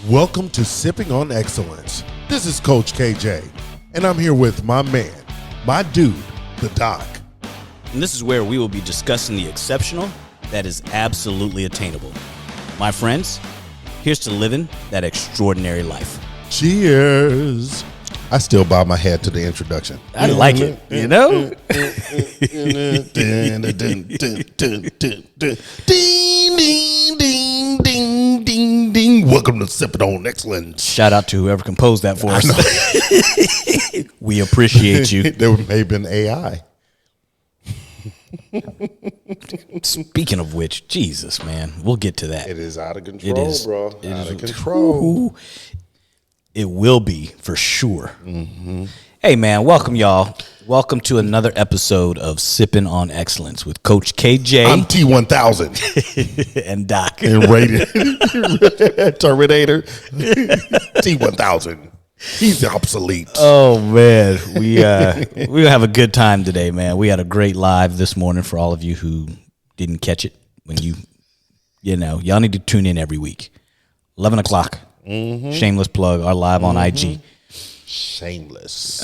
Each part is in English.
Welcome to Sipping on Excellence. This is Coach KJ, and I'm here with my man, my dude, the Doc. And this is where we will be discussing the exceptional that is absolutely attainable. My friends, here's to living that extraordinary life. Cheers. I still bow my head to the introduction. I like it, you know? Ding, ding, ding, ding, ding, ding. Welcome to Sipping on Excellence. Shout out to whoever composed that for us. We appreciate you. There may have been AI. Speaking of which, Jesus, man, we'll get to that. It is out of control, bro. Out of control. Control. It will be for sure. Mm-hmm. Hey, man, welcome, y'all. Welcome to another episode of Sippin' on Excellence with Coach KJ. I'm T1000. And Doc. And rated Terminator. T1000. He's obsolete. Oh, man. We're going to have a good time today, man. We had a great live this morning for all of you who didn't catch it. When y'all need to tune in every week. 11 o'clock. Mm-hmm. Shameless plug, our live on IG. Shameless.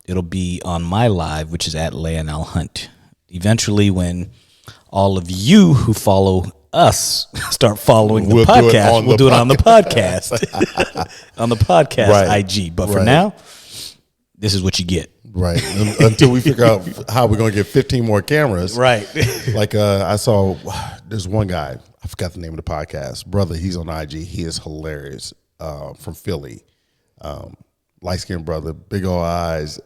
It'll be on my live, which is at Leonel Hunt. Eventually, when all of you who follow us start following the podcast, we'll do it on the podcast. On the podcast right. IG. But for now, this is what you get. Right. Until we figure out how we're going to get 15 more cameras. Right. Like I saw, there's one guy, I forgot the name of the podcast. Brother, he's on IG. He is hilarious, from Philly. Light-skinned brother, big old eyes.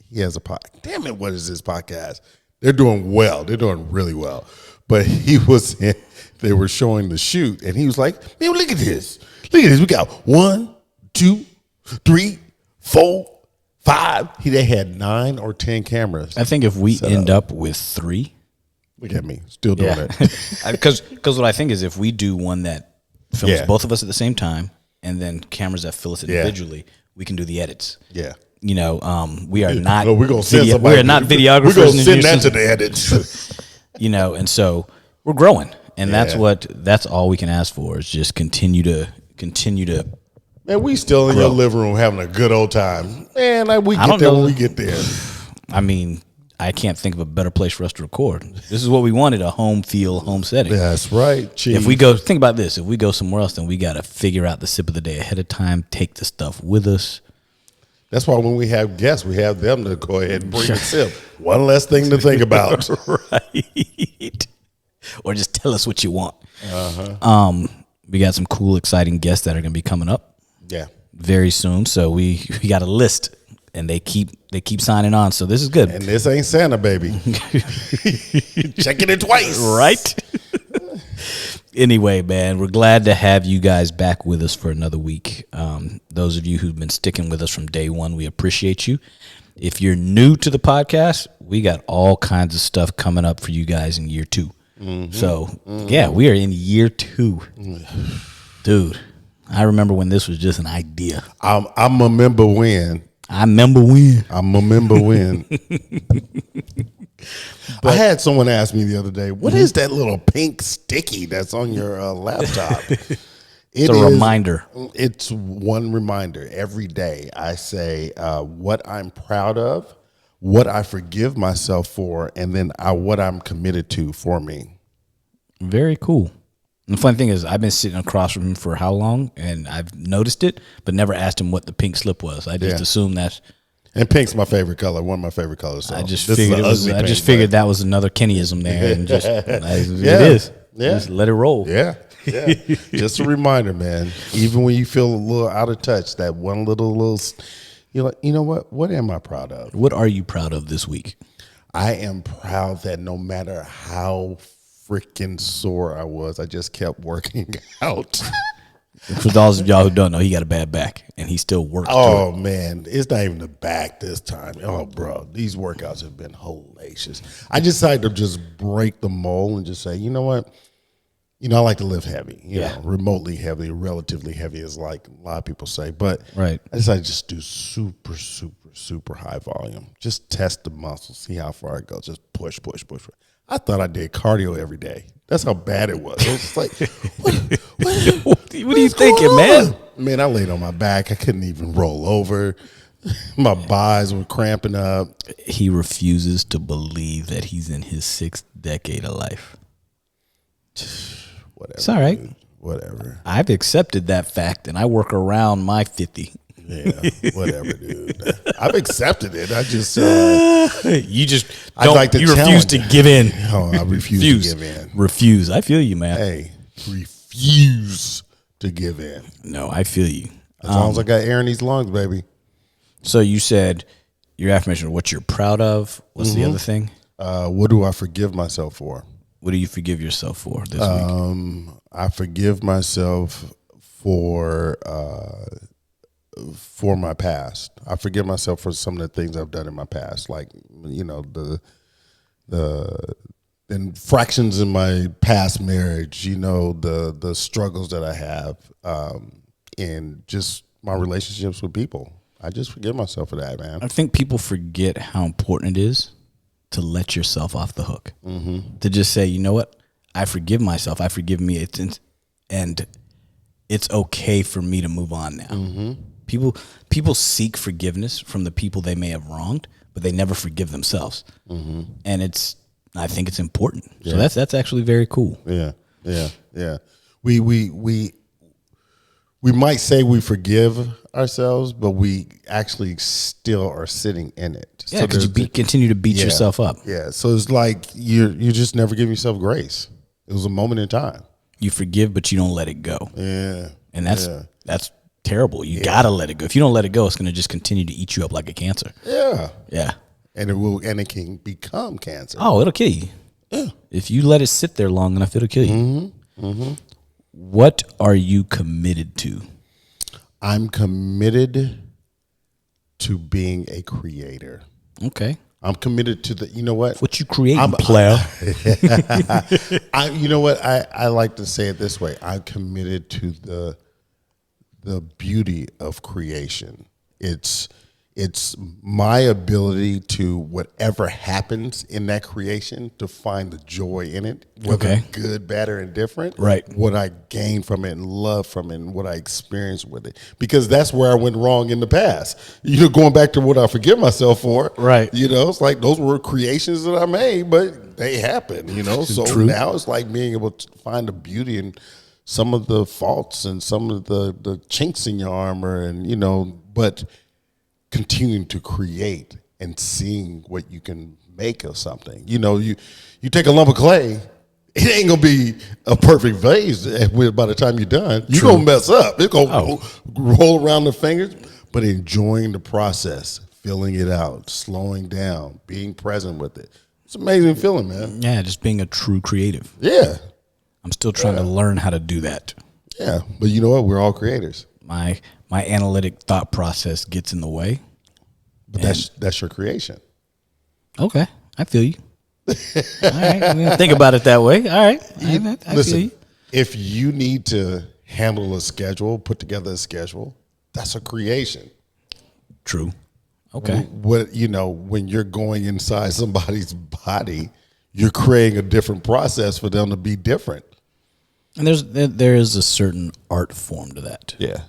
He has a podcast. Damn it, what is this podcast? They're doing well. They're doing really well. But they were showing the shoot, and he was like, man, look at this. Look at this. We got 1, 2, 3, 4, 5. They had 9 or 10 cameras. I think if we end up with 3. Look at me, still doing it. Because what I think is if we do one that films both of us at the same time, and then cameras that fill us individually, we can do the edits. Yeah. We are not. We're gonna send somebody. We are not videographers. We're gonna send that to the edits. And so we're growing, and that's all we can ask for is just continue to. Man, we still in your living room having a good old time. Man, we get there when we get there. I mean, I can't think of a better place for us to record. This is what we wanted, a home feel, home setting. That's right. Chief. Think about this. If we go somewhere else, then we got to figure out the sip of the day ahead of time, take the stuff with us. That's why when we have guests, we have them to go ahead and bring a sip. One less thing to think about. Right. Or just tell us what you want. Uh-huh. We got some cool, exciting guests that are going to be coming up. Yeah. Very soon. So we got a list. And they keep signing on, so this is good. And this ain't Santa, baby. Checking it twice. Right? Anyway, man, we're glad to have you guys back with us for another week. Those of you who've been sticking with us from day one, we appreciate you. If you're new to the podcast, we got all kinds of stuff coming up for you guys in year 2. Mm-hmm. So, we are in year 2. Dude, I remember when this was just an idea. I remember when. I remember when. I had someone ask me the other day, what is that little pink sticky that's on your laptop? It's a reminder. It's one reminder. Every day I say what I'm proud of, what I forgive myself for, and then what I'm committed to for me. Very cool. And the funny thing is, I've been sitting across from him for how long, and I've noticed it, but never asked him what the pink slip was. I just assumed that. And pink's my favorite color, one of my favorite colors. So I just figured that was another Kennyism there, and it is. Yeah. Just let it roll. Yeah. Just a reminder, man. Even when you feel a little out of touch, that one little, you're like, you know what? What am I proud of? What are you proud of this week? I am proud that no matter how freaking sore I was, I just kept working out. For those of y'all who don't know, he got a bad back, and he still works. Oh, man. It's not even the back this time. Oh, bro. These workouts have been hellacious. I decided to just break the mold and just say, you know what? I like to live heavy, you know, remotely heavy, relatively heavy, as like a lot of people say. But I decided to just do super, super, super high volume. Just test the muscles, see how far it goes. Just push. I thought I did cardio every day. That's how bad it was. It was just like, what? What are you thinking, man? Man, I laid on my back. I couldn't even roll over. My thighs were cramping up. He refuses to believe that he's in his 6th decade of life. Whatever. It's all right. Dude. Whatever. I've accepted that fact, and I work around my 50. Yeah, whatever, dude. I've accepted it. I just you just don't. I'd like to you refuse to give in. Oh, I refuse to give in. Refuse. I feel you, man. Hey, refuse to give in. No, I feel you. As long as I got air in these lungs, baby. So you said your affirmation. What you're proud of. What's the other thing? What do I forgive myself for? What do you forgive yourself for this week? I forgive myself for my past. I forgive myself for some of the things I've done in my past, like the infractions in my past marriage. The struggles that I have, and just my relationships with people. I just forgive myself for that, man. I think people forget how important it is to let yourself off the hook. Mm-hmm. To just say, you know what, I forgive myself. I forgive me. And it's okay for me to move on now. Mm-hmm. People seek forgiveness from the people they may have wronged, but they never forgive themselves. Mm-hmm. And I think it's important. Yeah. So that's actually very cool. Yeah. We might say we forgive ourselves, but we actually still are sitting in it. Yeah, because you continue to beat yourself up. Yeah, so it's like you just never give yourself grace. It was a moment in time. You forgive, but you don't let it go. Yeah, and that's terrible. You gotta let it go. If you don't let it go, it's gonna just continue to eat you up like a cancer. Yeah, and it can become cancer. Oh, it'll kill you. Yeah, if you let it sit there long enough, it'll kill you. Mm-hmm. Mm-hmm. What are you committed to? I'm committed to being a creator. Okay. I'm committed to you know what? What you creating, player? You know what? I like to say it this way. I'm committed to the beauty of creation. It's my ability to, whatever happens in that creation, to find the joy in it, whether good, bad, or indifferent. Right. What I gain from it and love from it and what I experience with it. Because that's where I went wrong in the past. Going back to what I forgive myself for. Right. It's like those were creations that I made, but they happened, So True. Now it's like being able to find the beauty in some of the faults and some of the chinks in your armor but continuing to create and seeing what you can make of something. You take a lump of clay, it ain't gonna be a perfect vase by the time you're done. You're gonna mess up. It's gonna roll around the fingers, but enjoying the process, filling it out, slowing down, being present with it. It's an amazing feeling, man. Yeah, just being a true creative. Yeah. I'm still trying to learn how to do that. Yeah, but you know what? We're all creators. My analytic thought process gets in the way. But that's your creation. Okay, I feel you. All right, think about it that way. All right, I feel you. If you need to handle a schedule, put together a schedule, that's a creation. True. Okay. When you're going inside somebody's body, you're creating a different process for them to be different. And there is a certain art form to that. Yeah.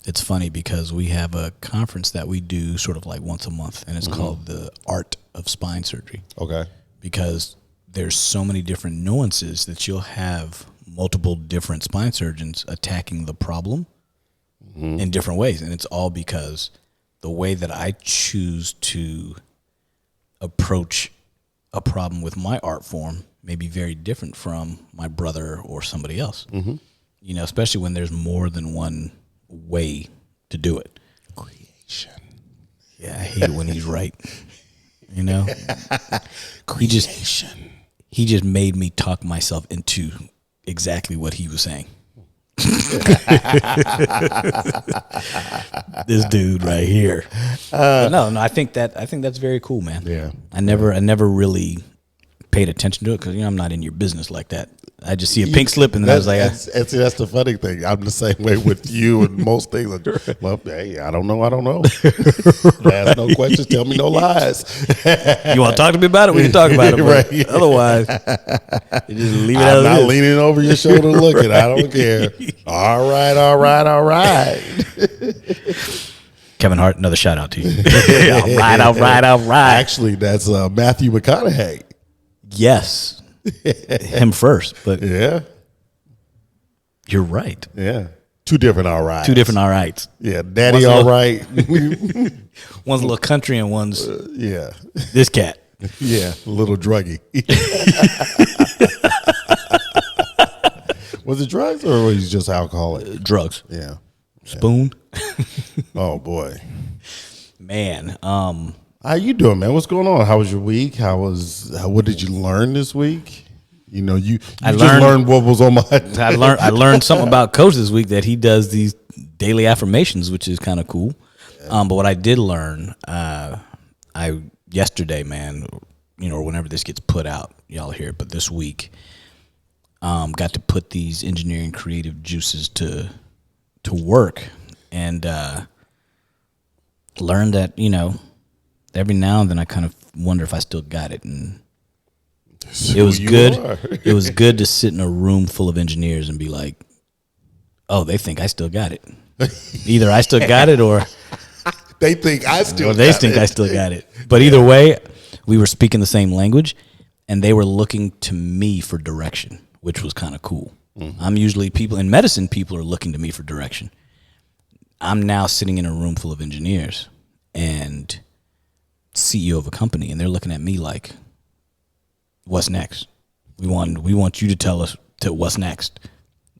It's funny because we have a conference that we do sort of like once a month, and it's called the Art of Spine Surgery. Okay. Because there's so many different nuances that you'll have multiple different spine surgeons attacking the problem in different ways. And it's all because the way that I choose to approach a problem with my art form may be very different from my brother or somebody else. Mm-hmm. Especially when there's more than one way to do it. Creation. Yeah, I hate it when he's right. Creation. He just made me talk myself into exactly what he was saying. This dude right here. No, I think that's very cool, man. Yeah. I never really paid attention to it because I'm not in your business like that. I just see a pink slip and then I was like, that's the funny thing. I'm the same way with you and most things. Like, well, hey, I don't know. Ask no questions. Tell me no lies. You want to talk to me about it? We can talk about it. Right. Otherwise, you just leave it. I'm not leaning over your shoulder looking. I don't care. All right. Kevin Hart, another shout out to you. All right. Actually, that's Matthew McConaughey. Yes. Him first, but yeah, you're right. Yeah, two different all rights. Yeah, Daddy all right. One's a little country and one's yeah. This cat. Yeah, a little druggy. Was it drugs or was it just alcoholic? Drugs. Yeah. Spoon. Oh boy, man. How you doing, man? What's going on? How was your week? What did you learn this week? You learned what was on my. I learned something about Coach this week, that he does these daily affirmations, which is kind of cool. But what I did learn, yesterday, man, or whenever this gets put out, y'all hear it. But this week, got to put these engineering creative juices to work, and learned that every now and then I kind of wonder if I still got it, and it was good. It was good to sit in a room full of engineers and be like, "Oh, they think I still got it." Either I still got it, or they think I still. I still got it. But either way, we were speaking the same language, and they were looking to me for direction, which was kind of cool. Mm-hmm. I'm usually people in medicine. People are looking to me for direction. I'm now sitting in a room full of engineers and CEO of a company, and they're looking at me like, "What's next? We want you to tell us what's next.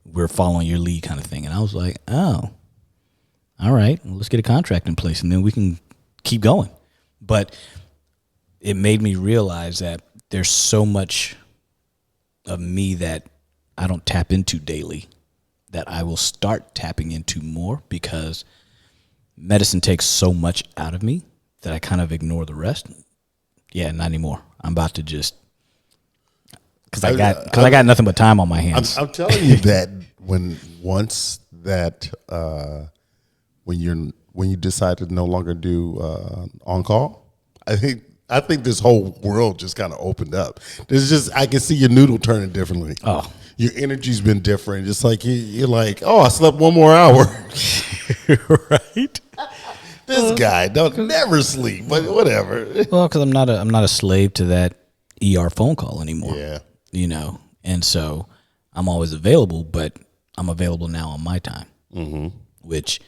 We're following your lead," kind of thing. And I was like, "Oh, all right. Well, let's get a contract in place, and then we can keep going." But it made me realize that there's so much of me that I don't tap into daily that I will start tapping into more, because medicine takes so much out of me that I kind of ignore the rest. Yeah, not anymore. I'm about to just, because I got nothing but time on my hands. I'm telling you that when you decide to no longer do on call, I think this whole world just kind of opened up. I can see your noodle turning differently. Oh, your energy's been different. Just like you're like, oh, I slept one more hour. Right. This guy don't never sleep, but whatever. Well, because I'm not a slave to that ER phone call anymore. Yeah, and so I'm always available, but I'm available now on my time, which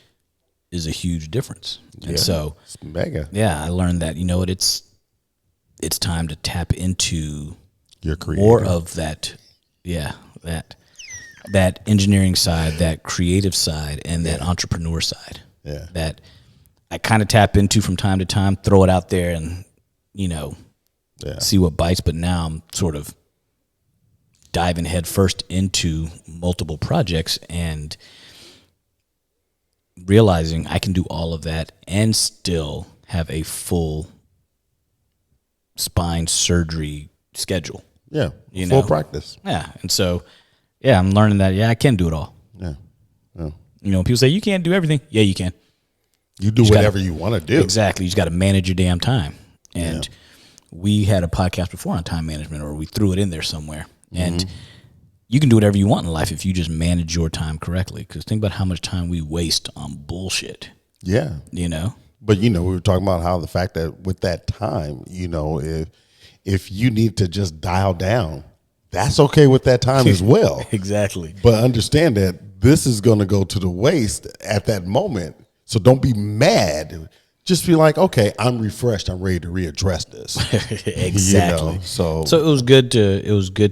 is a huge difference. And so, it's mega. Yeah, I learned that it's time to tap into your creative. More of that. Yeah, that engineering side, that creative side, and that entrepreneur side. Yeah, that I kind of tap into from time to time, throw it out there, and see what bites. But now I'm sort of diving headfirst into multiple projects and realizing I can do all of that and still have a full spine surgery schedule. Yeah, full practice. Yeah, and so I'm learning that I can do it all. Yeah. People say you can't do everything. Yeah, you can. You do whatever you want to do. Exactly. You just got to manage your damn time. And we had a podcast before on time management, or we threw it in there somewhere. And you can do whatever you want in life if you just manage your time correctly. Because think about how much time we waste on bullshit. Yeah. But, we were talking about how the fact that with that time, if you need to just dial down, that's okay with that time as well. Exactly. But understand that this is going to go to the waste at that moment. So don't be mad. Just be like, okay, I'm refreshed. I'm ready to readdress this. Exactly. So it was good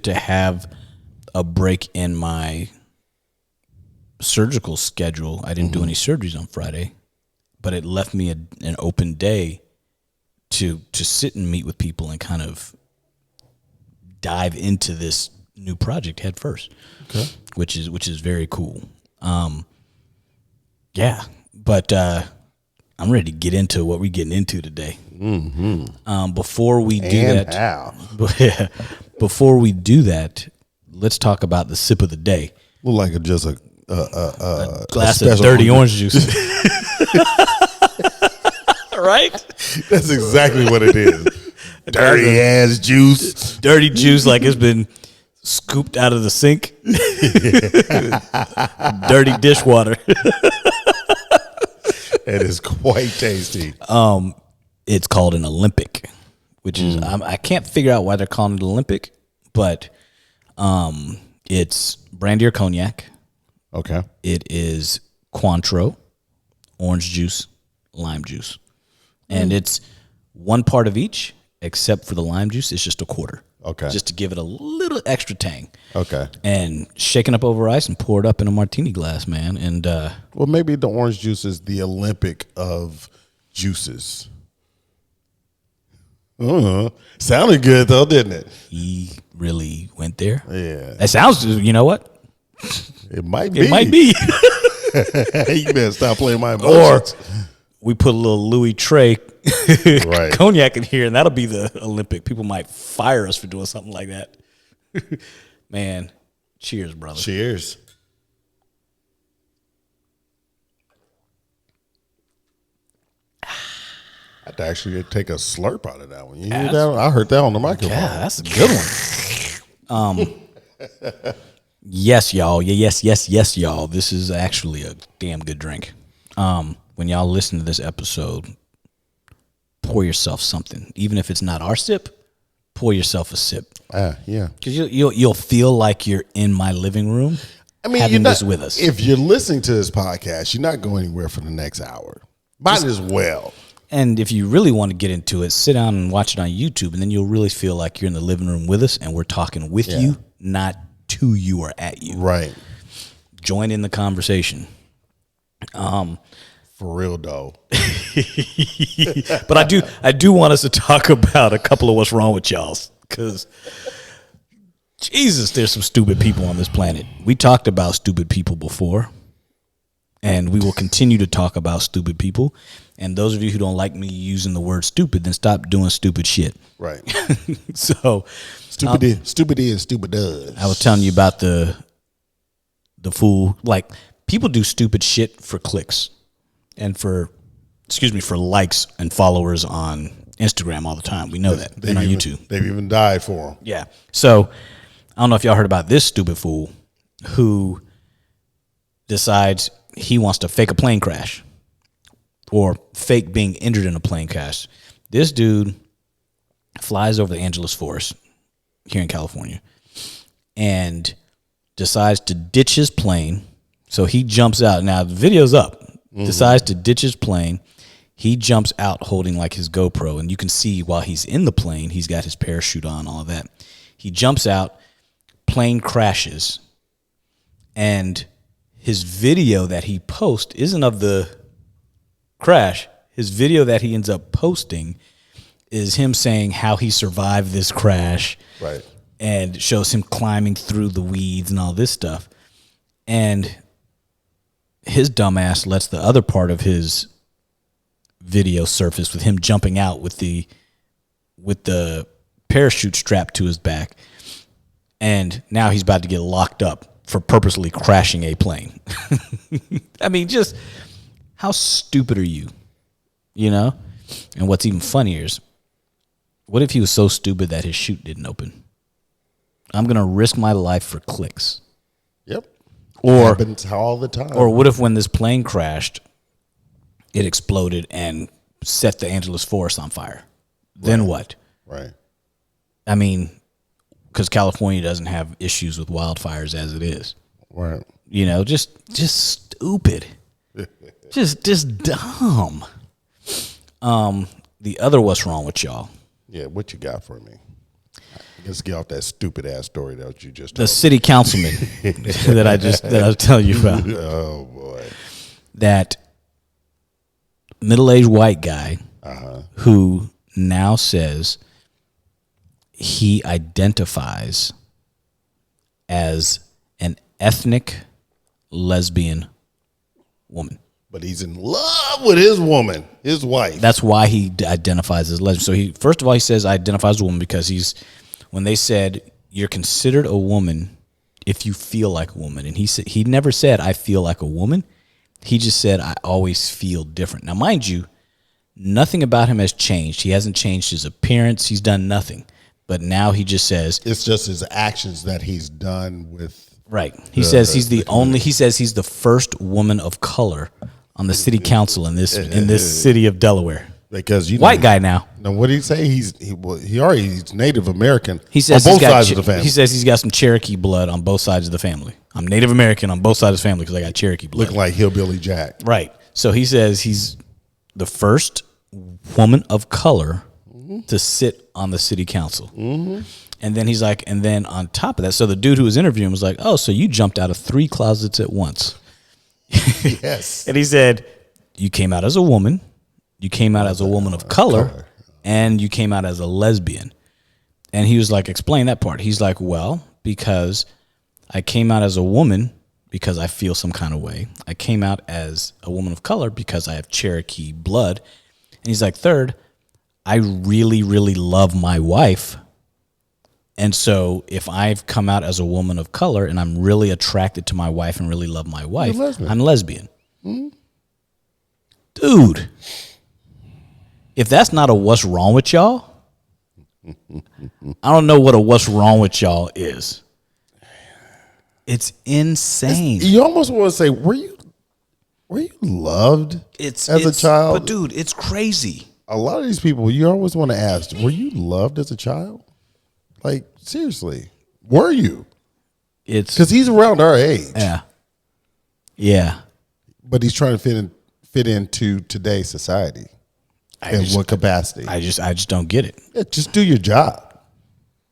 to have a break in my surgical schedule. I didn't do any surgeries on Friday, but it left me an open day to sit and meet with people and kind of dive into this new project head first. Okay. Which is very cool. But I'm ready to get into what we're getting into today. Before we do before we do that, let's talk about the sip of the day. Look like just a glass of dirty orange juice. Right? That's exactly what it is. Dirty ass juice. Dirty juice like it's been scooped out of the sink. Dirty dishwater. It is quite tasty. It's called an Olympic, which is I can't figure out why they're calling it Olympic, but it's brandy or cognac. Okay. It is cointreau, orange juice, lime juice, and it's one part of each, except for the lime juice. It's just a quarter. Okay. Just to give it a little extra tang. Okay. And shaken up over ice and pour it up in a martini glass, man. And well, maybe the orange juice is the Olympic of juices. Sounded good though, didn't it? He really went there. Yeah. That sounds. You know what? It might be. It might be. You better stop playing my emotions. Or we put a little Louis Trey cognac in here, and that'll be the Olympic. People might fire us for doing something like that. Man, cheers, brother. Cheers. I'd actually take a slurp out of that one. You hear that one? I heard that on the microphone. Yeah, that's a good one. Yes, y'all. Yes, y'all. This is actually a damn good drink. When y'all listen to this episode, pour yourself something. Even if it's not our sip, pour yourself a sip. Yeah. Because you'll feel like you're in my living room. I mean, having this with us. If you're listening to this podcast, you're not going anywhere for the next hour. Might as well. And if you really want to get into it, sit down and watch it on YouTube, and then you'll really feel like you're in the living room with us, and we're talking with you, not to you or at you. Right. Join in the conversation. For real though. But I do want us to talk about a couple of what's wrong with y'all, because Jesus, there's some stupid people on this planet. We talked about stupid people before, and we will continue to talk about stupid people. And those of you who don't like me using the word stupid, then stop doing stupid shit. Right. So stupid is stupid does. I was telling you about the fool. Like, people do stupid shit for clicks and for likes and followers on Instagram all the time. We know that. And on YouTube. They've even died for them. Yeah. So I don't know if y'all heard about this stupid fool who decides he wants to fake a plane crash or fake being injured in a plane crash. This dude flies over the Angeles Forest here in California and decides to ditch his plane. So he jumps out. Now the video's up. Decides to ditch his plane. He jumps out holding like his GoPro, and you can see while he's in the plane, he's got his parachute on, all of that. He jumps out, plane crashes, and his video that he posts isn't of the crash. His video that he ends up posting is him saying how he survived this crash. Right. And shows him climbing through the weeds and all this stuff. And his dumbass lets the other part of his video surface with him jumping out with the parachute strapped to his back. And now he's about to get locked up for purposely crashing a plane. I mean, just how stupid are you? You know? And what's even funnier is, what if he was so stupid that his chute didn't open? I'm going to risk my life for clicks. Yep. Or happens all the time. Or what if when this plane crashed, it exploded and set the Angeles Forest on fire? Then what? Right. I mean, because California doesn't have issues with wildfires as it is. Right. You know, just stupid. just dumb. The other what's wrong with y'all? Yeah, what you got for me? Let's get off that stupid ass story that you just told. The city councilman that I was telling you about. Oh boy. That middle-aged white guy who now says he identifies as an ethnic lesbian woman. but he's in love with his woman, his wife. That's why he identifies as lesbian. So he first of all he says identifies as a woman because when they said you're considered a woman if you feel like a woman, and he never said I feel like a woman. He just said I always feel different. Now, mind you, nothing about him has changed. He hasn't changed his appearance. He's done nothing. But now he just says it's just his actions that he's done with. Right. He says he's he says he's the first woman of color on the city council in this city of Delaware. Because white guy now. Now what did he say? He's Native American. He says on both sides of the family. He says he's got some Cherokee blood on both sides of the family. I'm Native American on both sides of the family because I got Cherokee blood. Looking like Hillbilly Jack. Right. So he says he's the first woman of color to sit on the city council. Mm-hmm. And then he's like, and then on top of that, so the dude who was interviewing was like, oh, so you jumped out of 3 closets at once. Yes. And he said, you came out as a woman, you came out as a woman of color, and you came out as a lesbian. And he was like, explain that part. He's like, well, because I came out as a woman because I feel some kind of way. I came out as a woman of color because I have Cherokee blood. And he's like, third, I really, really love my wife. And so if I've come out as a woman of color and I'm really attracted to my wife and really love my wife, I'm lesbian. Mm-hmm. Dude, if that's not a what's wrong with y'all, I don't know what a what's wrong with y'all is. It's insane. You almost want to say, were you loved as a child? But dude, it's crazy. A lot of these people, you always want to ask, were you loved as a child? Like, seriously, were you? It's because he's around our age. Yeah. Yeah. But he's trying to fit into today's society. In what capacity? I just don't get it. Yeah, just do your job.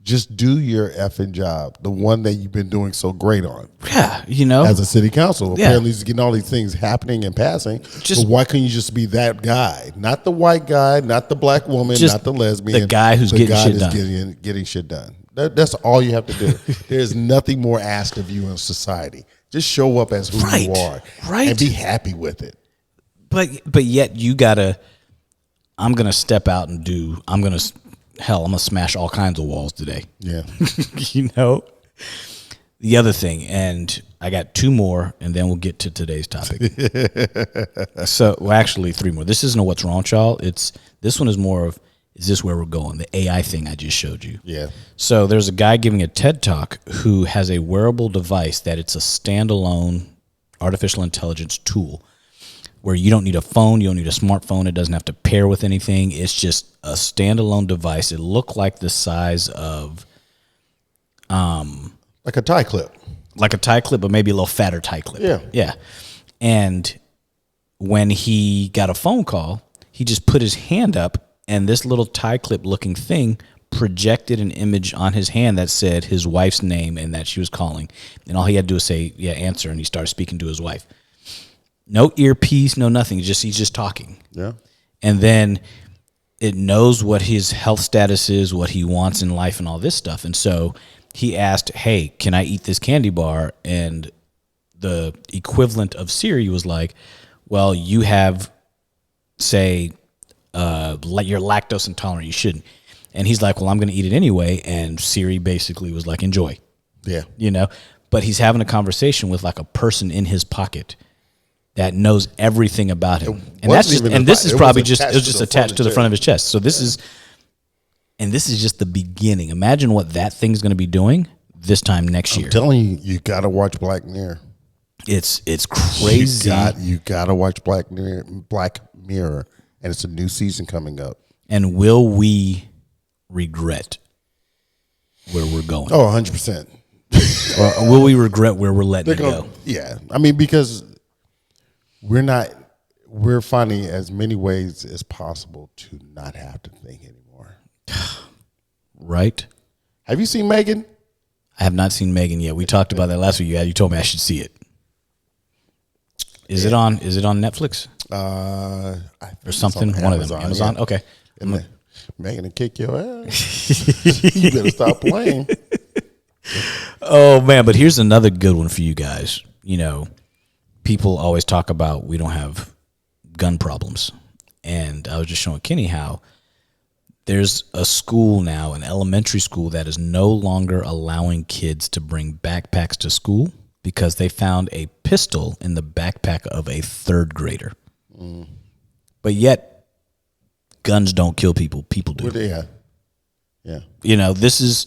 Just do your effing job. The one that you've been doing so great on. Yeah, as a city council. Apparently he's getting all these things happening and passing. But why couldn't you just be that guy? Not the white guy, not the black woman, not the lesbian. The guy who's getting shit done. That's all you have to do. There's nothing more asked of you in society. Just show up as who you are. Right. And be happy with it. But yet you gotta, I'm gonna step out and I'm gonna smash all kinds of walls today. Yeah. The other thing, and I got 2 more, and then we'll get to today's topic. Actually 3 more. This isn't a what's wrong, y'all. This one is more of, is this where we're going? The AI thing I just showed you. Yeah. So there's a guy giving a TED Talk who has a wearable device that it's a standalone artificial intelligence tool where you don't need a phone, you don't need a smartphone, it doesn't have to pair with anything. It's just a standalone device. It looked like the size of like a tie clip. Like a tie clip, but maybe a little fatter tie clip. Yeah. Yeah. And when he got a phone call, he just put his hand up and this little tie clip looking thing projected an image on his hand that said his wife's name and that she was calling. And all he had to do was say, yeah, answer. And he started speaking to his wife. No earpiece, no nothing. He's just talking. Yeah. And then it knows what his health status is, what he wants in life, and all this stuff. And so he asked, hey, can I eat this candy bar? And the equivalent of Siri was like, well, you have, say, you're lactose intolerant. You shouldn't. And he's like, well, I'm going to eat it anyway. And Siri basically was like, enjoy. Yeah. But he's having a conversation with like a person in his pocket that knows everything about him. And this is probably just attached to the front of his chest. So this is just the beginning. Imagine what that thing's going to be doing this time next year. I'm telling you, you got to watch Black Mirror. It's crazy. You got to watch Black Mirror, and it's a new season coming up. And will we regret where we're going? Oh, 100%. Or will we regret where we're letting it go? Yeah. I mean, because we're finding as many ways as possible to not have to think anymore. Right? Have you seen Megan? I have not seen Megan yet. We talked about that last week. You told me I should see it. Is it on Netflix? Or something? One of them. Amazon? Yeah. Okay. Megan will kick your ass. You better stop playing. Oh man, but here's another good one for you guys. people always talk about we don't have gun problems. And I was just showing Kenny how there's a school now, an elementary school, that is no longer allowing kids to bring backpacks to school because they found a pistol in the backpack of a third grader. But yet, guns don't kill people. People do. Well, yeah. You know, this is...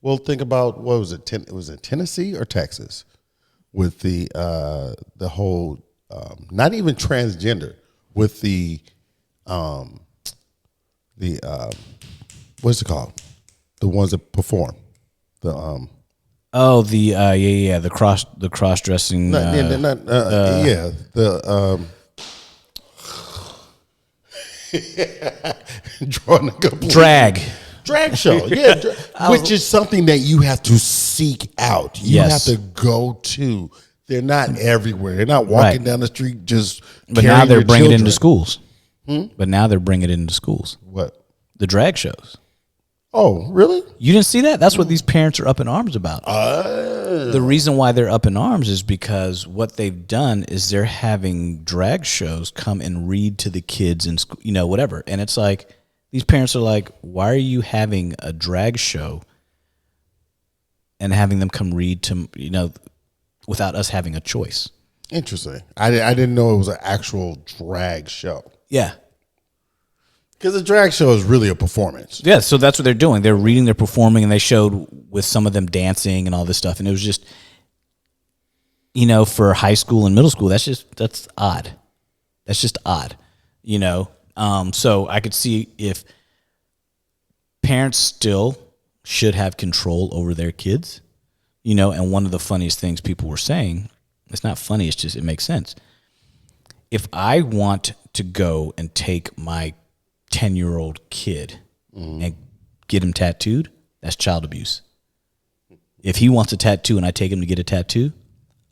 Well, think about, what was it? Was it Tennessee or Texas? With the whole, not even transgender, with the what's it called? The ones that perform. The the cross dressing. Drawing a complete drag show, which is something that you have to seek out. You have to go to. They're not everywhere. They're not walking down the street just. But now they're bringing it into schools. But now they're bringing it into schools. What? The drag shows. Oh, really? You didn't see that? That's what these parents are up in arms about. The reason why they're up in arms is because what they've done is they're having drag shows come and read to the kids in school, whatever. And it's like, these parents are like, why are you having a drag show and having them come read to, without us having a choice? Interesting. I didn't know it was an actual drag show. Yeah. Because a drag show is really a performance. Yeah, so that's what they're doing. They're reading, they're performing, and they showed with some of them dancing and all this stuff. And it was just, for high school and middle school, that's odd. That's just odd, So I could see if parents still should have control over their kids, and one of the funniest things people were saying, it's not funny, it's just, it makes sense. If I want to go and take my 10-year-old kid and get him tattooed, that's child abuse. If he wants a tattoo and I take him to get a tattoo,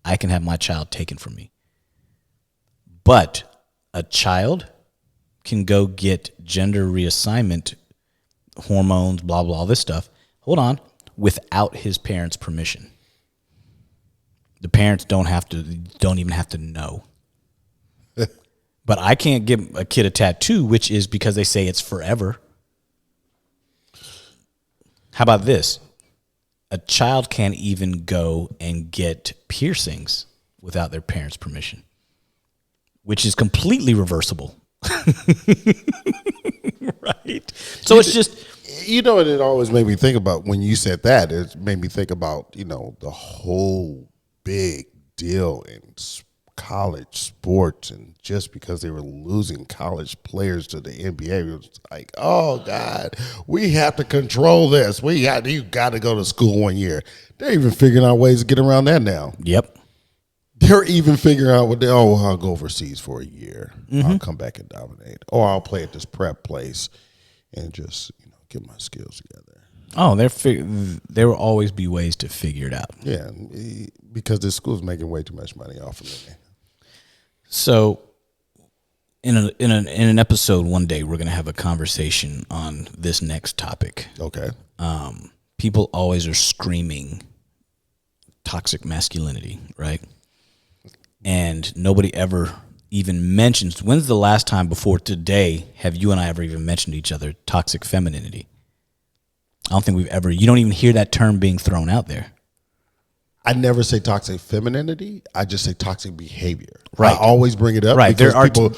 I can have my child taken from me. But a child can go get gender reassignment, hormones, blah, blah, all this stuff, without his parents' permission. The parents don't even have to know. But I can't give a kid a tattoo, which is because they say it's forever. How about this? A child can't even go and get piercings without their parents' permission, which is completely reversible. Right? So it's just... what it always made me think about when you said that? It made me think about, the whole big deal in college sports, and just because they were losing college players to the NBA, it was like, oh God, we have to control this. You got to go to school 1 year. They're even figuring out ways to get around that now. Yep. They're even figuring out I'll go overseas for a year. I'll come back and dominate. Or I'll play at this prep place and just, get my skills together. Oh, there will always be ways to figure it out. Yeah, because the school's making way too much money off of it. So, in an episode one day, we're going to have a conversation on this next topic. Okay. People always are screaming toxic masculinity, right? And nobody ever even mentions. When's the last time before today have you and I ever even mentioned to each other toxic femininity? I don't think we've ever. You don't even hear that term being thrown out there. I never say toxic femininity. I just say toxic behavior. Right. I always bring it up. Right. Because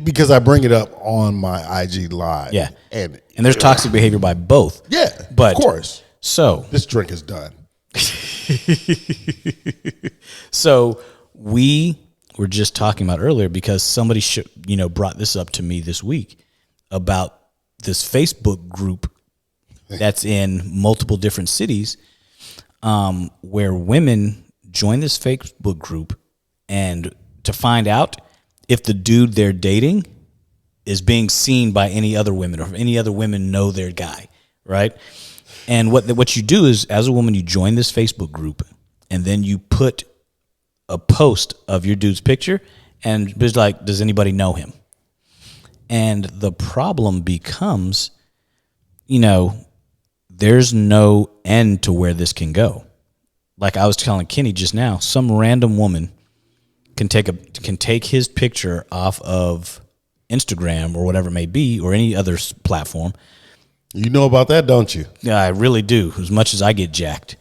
because I bring it up on my IG live. Yeah. And there's toxic behavior by both. Yeah. But of course. So this drink is done. So we were just talking about earlier because somebody brought this up to me this week about this Facebook group that's in multiple different cities. Where women join this Facebook group and to find out if the dude they're dating is being seen by any other women or if any other women know their guy, right? And what you do is, as a woman, you join this Facebook group and then you put a post of your dude's picture and it's like, does anybody know him? And the problem becomes, there's no end to where this can go. Like I was telling Kenny just now, some random woman can take his picture off of Instagram or whatever it may be, or any other platform. You know about that, don't you? Yeah, I really do. As much as I get jacked,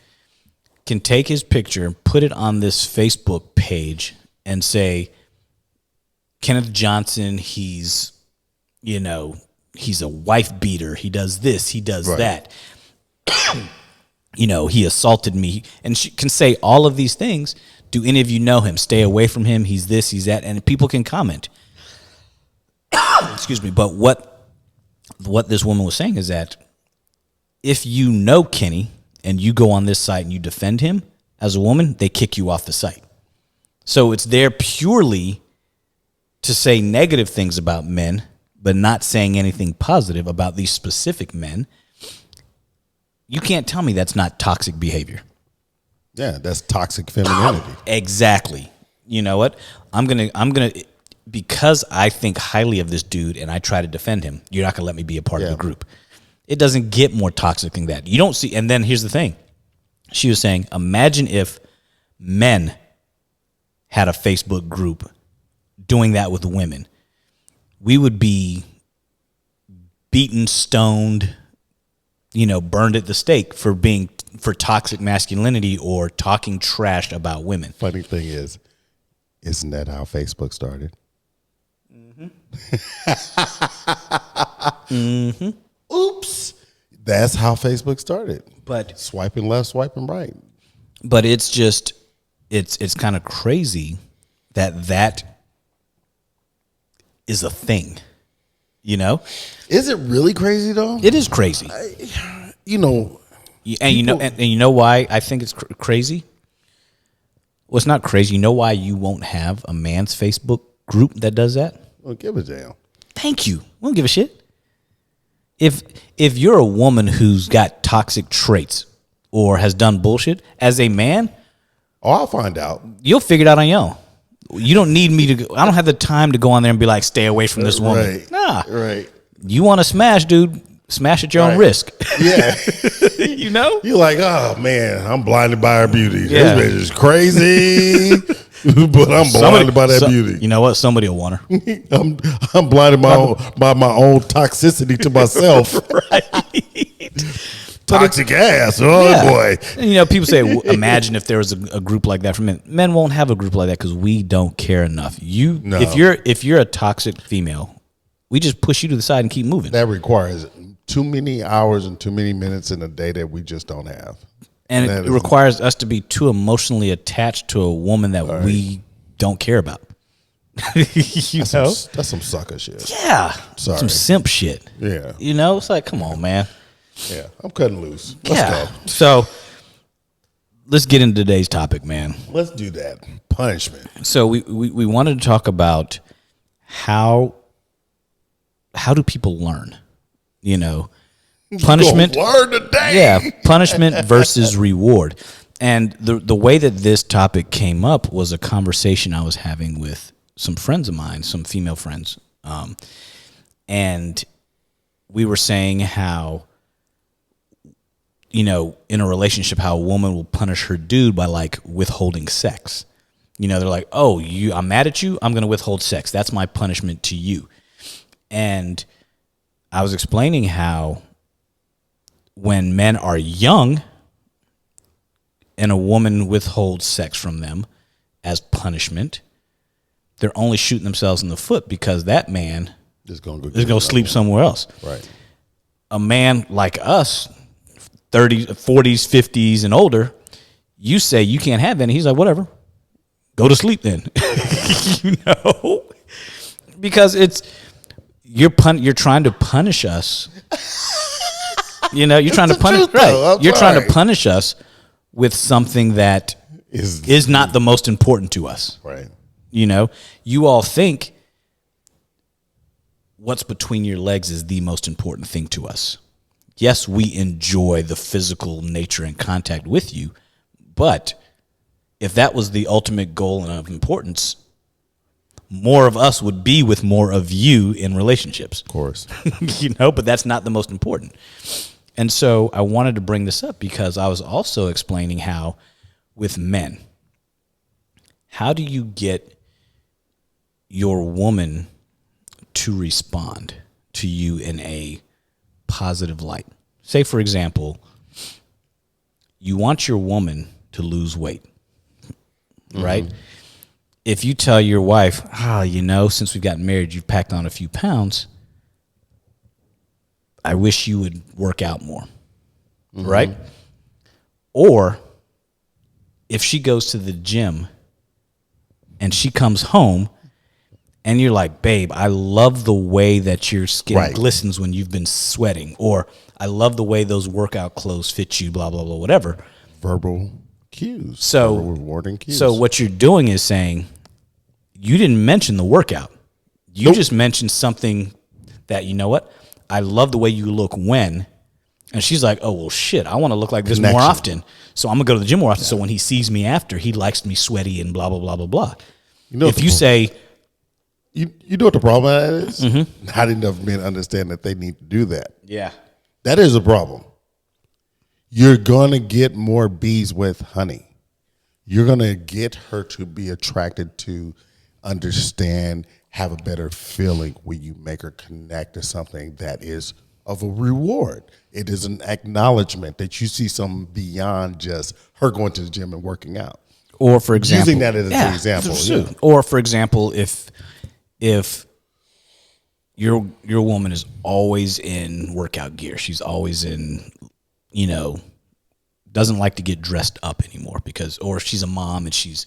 can take his picture, put it on this Facebook page, and say, Kenneth Johnson, he's a wife beater. He does this. He does that. He assaulted me. And she can say all of these things. Do any of you know him? Stay away from him. He's this, he's that. And people can comment. Excuse me. But what this woman was saying is that if you know Kenny and you go on this site and you defend him as a woman, they kick you off the site. So it's there purely to say negative things about men, but not saying anything positive about these specific men. You can't tell me that's not toxic behavior. Yeah, that's toxic femininity. Exactly. You know what? I'm gonna because I think highly of this dude and I try to defend him, you're not gonna let me be a part of the group. It doesn't get more toxic than that. You don't see. And then here's the thing. She was saying, imagine if men had a Facebook group doing that with women. We would be beaten, stoned, burned at the stake for toxic masculinity or talking trash about women. Funny thing is, isn't that how Facebook started? Mm-hmm. Mm-hmm. Oops. That's how Facebook started. But swiping left, swiping right. But it's just, it's kind of crazy that is a thing, Is it really crazy though? It is crazy. And you know why I think it's crazy? Well, it's not crazy. You know why you won't have a man's Facebook group that does that? Well, give a damn. Thank you. We don't give a shit. If you're a woman who's got toxic traits or has done bullshit, as a man, I'll find out. You'll figure it out on your own. You don't need me to go. I don't have the time to go on there and be like, stay away from this woman. Right. Nah. Right. You want to smash, dude, smash at your own risk. Yeah. You're like, oh, man, I'm blinded by her beauty. Yeah. This bitch is crazy, but I'm blinded by that beauty. You know what? Somebody will want her. I'm blinded by my own toxicity to myself. Right. Toxic ass. Oh, boy. And, people say, imagine if there was a group like that for men. Men won't have a group like that because we don't care enough. No. If you're a toxic female, we just push you to the side and keep moving. That requires too many hours and too many minutes in a day that we just don't have. And it requires us to be too emotionally attached to a woman that we don't care about. That's some sucker shit. Yeah. Sorry. Some simp shit. Yeah. It's like, come on, man. Yeah, I'm cutting loose. Let's go. So let's get into today's topic, man. Let's do that. Punishment. So we wanted to talk about how do people learn? Punishment. Learn today. Yeah, punishment versus reward. And the way that this topic came up was a conversation I was having with some friends of mine, some female friends, and we were saying how, in a relationship, how a woman will punish her dude by like withholding sex. They're like, oh, I'm mad at you. I'm going to withhold sex. That's my punishment to you. And I was explaining how when men are young and a woman withholds sex from them as punishment, they're only shooting themselves in the foot because that man is going to sleep somewhere else. Right. A man like us, 30s, 40s, 50s, and older, you say you can't have any. He's like, whatever. Go to sleep then. Because you're trying to punish us. You're trying to punish You're trying to punish us with something that is not the most important to us. Right. You all think what's between your legs is the most important thing to us. Yes, we enjoy the physical nature and contact with you, but if that was the ultimate goal and of importance, more of us would be with more of you in relationships. Of course. But that's not the most important. And so I wanted to bring this up because I was also explaining how with men, how do you get your woman to respond to you in a positive light? Say, for example, you want your woman to lose weight, right? If you tell your wife, since we've gotten married, you've packed on a few pounds, I wish you would work out more, right? Or if she goes to the gym and she comes home and you're like, babe, I love the way that your skin glistens when you've been sweating, or I love the way those workout clothes fit you, blah, blah, blah, whatever. Verbal cues. Verbal rewarding cues. So what you're doing is saying, you didn't mention the workout. You just mentioned something that, you know what? I love the way you look when. And she's like, oh, well, shit, I want to look like this more often. So I'm going to go to the gym more often. Yeah. So when he sees me after, he likes me sweaty and blah, blah, blah, blah, blah. If you say... You know what the problem is? Not enough men understand that they need to do that. Yeah. That is a problem. You're going to get more bees with honey. You're going to get her to be attracted to, understand, have a better feeling when you make her connect to something that is of a reward. It is an acknowledgement that you see something beyond just her going to the gym and working out. Or, for example, using that as an example. Yeah. Or, for example, if your woman is always in workout gear, she's always in, doesn't like to get dressed up anymore or she's a mom and she's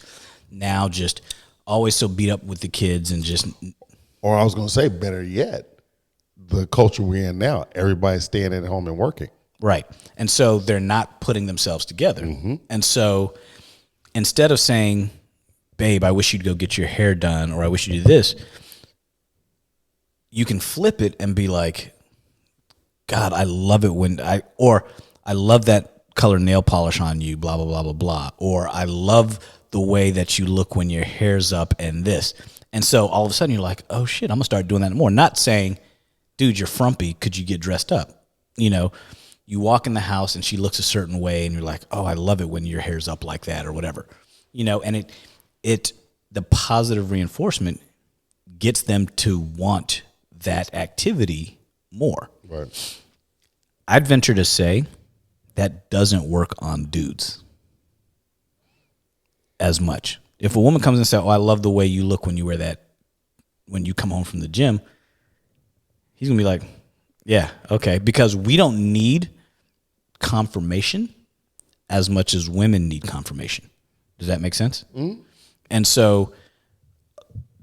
now just always so beat up with the kids and just. Or I was going to say, better yet, the culture we're in now, everybody's staying at home and working. Right. And so they're not putting themselves together. And so instead of saying, babe, I wish you'd go get your hair done, or I wish you do this, you can flip it and be like, God, I love it when I love that color nail polish on you, blah, blah, blah, blah, blah. Or I love the way that you look when your hair's up and this. And so all of a sudden you're like, oh shit, I'm gonna start doing that more. Not saying, dude, you're frumpy, could you get dressed up? You walk in the house and she looks a certain way and you're like, oh, I love it when your hair's up like that or whatever. And the positive reinforcement gets them to want that activity more. Right. I'd venture to say that doesn't work on dudes as much. If a woman comes and says, oh, I love the way you look when you wear that, when you come home from the gym, he's going to be like, yeah, okay. Because we don't need confirmation as much as women need confirmation. Does that make sense? Mm-hmm. And so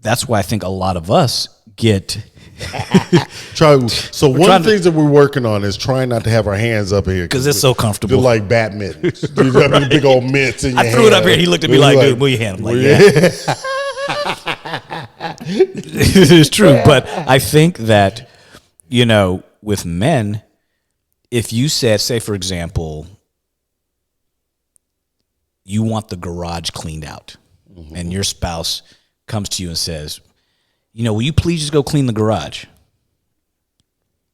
that's why I think a lot of us get... one of the things that we're working on is trying not to have our hands up here because it's so comfortable. They're like bat mittens. You got big old mitts in your hand. I threw it up here. He looked at me like, dude, move your hand. I'm like, yeah. It is true. But I think that, with men, if you said, say, for example, you want the garage cleaned out, and your spouse comes to you and says, will you please just go clean the garage?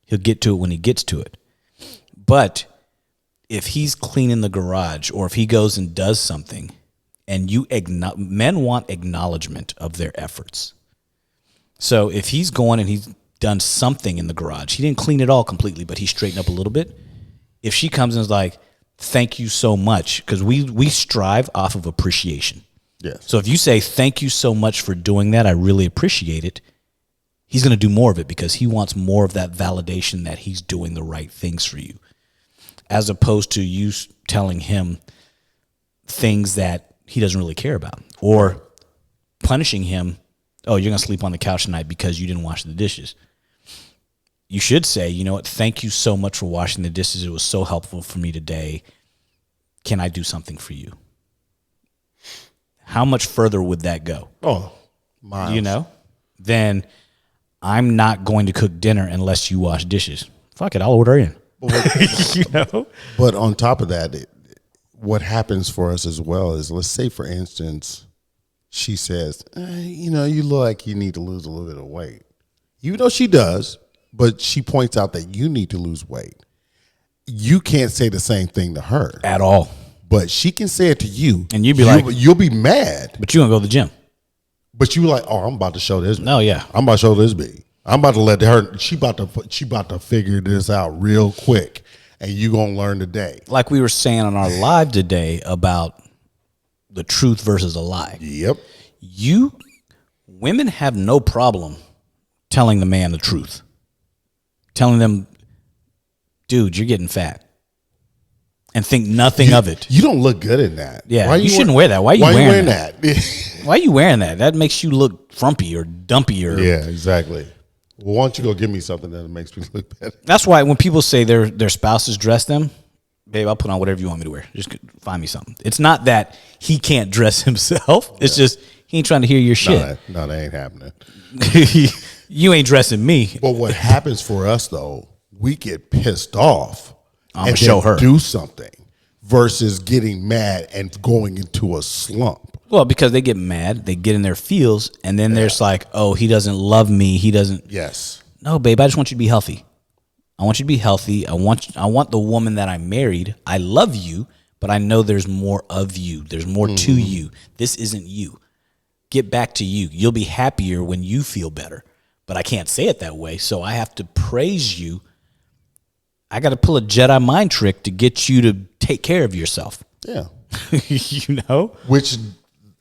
He'll get to it when he gets to it. But if he's cleaning the garage, or if he goes and does something, and men want acknowledgement of their efforts. So if he's going and he's done something in the garage, he didn't clean it all completely, but he straightened up a little bit. If she comes and is like, thank you so much, because we strive off of appreciation. Yes. So if you say, thank you so much for doing that, I really appreciate it, he's going to do more of it because he wants more of that validation that he's doing the right things for you, as opposed to you telling him things that he doesn't really care about, or punishing him, oh, you're going to sleep on the couch tonight because you didn't wash the dishes. You should say, you know what, thank you so much for washing the dishes. It was so helpful for me today. Can I do something for you? How much further would that go? Oh, miles. Then I'm not going to cook dinner unless you wash dishes. Fuck it, I'll order in. But on top of that, what happens for us as well is, let's say, for instance, she says, you look like you need to lose a little bit of weight. Even though she does, but she points out that you need to lose weight. You can't say the same thing to her. At all. But she can say it to you. And you'll be like... You'll be mad. But you're going to go to the gym. But you like, oh, I'm about to show this. No, yeah. I'm about to show this B. I'm about to let her. She about to figure this out real quick, and you gonna learn today. Like we were saying on our live today about the truth versus a lie. Yep. Women have no problem telling the man the truth, telling them, dude, you're getting fat, and think nothing of it. You don't look good in that. Yeah, you shouldn't wear that. Why are you wearing that? Why are you wearing that? That makes you look frumpy or dumpy. Or yeah, exactly. Well, why don't you go give me something that makes me look better? That's why when people say their spouses dress them, babe, I'll put on whatever you want me to wear. Just find me something. It's not that he can't dress himself. It's just he ain't trying to hear your shit. No, that ain't happening. You ain't dressing me. But what happens for us, though, we get pissed off and show her. Do something versus getting mad and going into a slump. Well, because they get mad, they get in their feels, and then there's like, oh, he doesn't love me. He doesn't. Yes. No, babe, I just want you to be healthy. I want you to be healthy. I want the woman that I married. I love you, but I know there's more of you. There's more to you. This isn't you. Get back to you. You'll be happier when you feel better. But I can't say it that way, so I have to praise you. I got to pull a Jedi mind trick to get you to take care of yourself. Yeah. You know? Which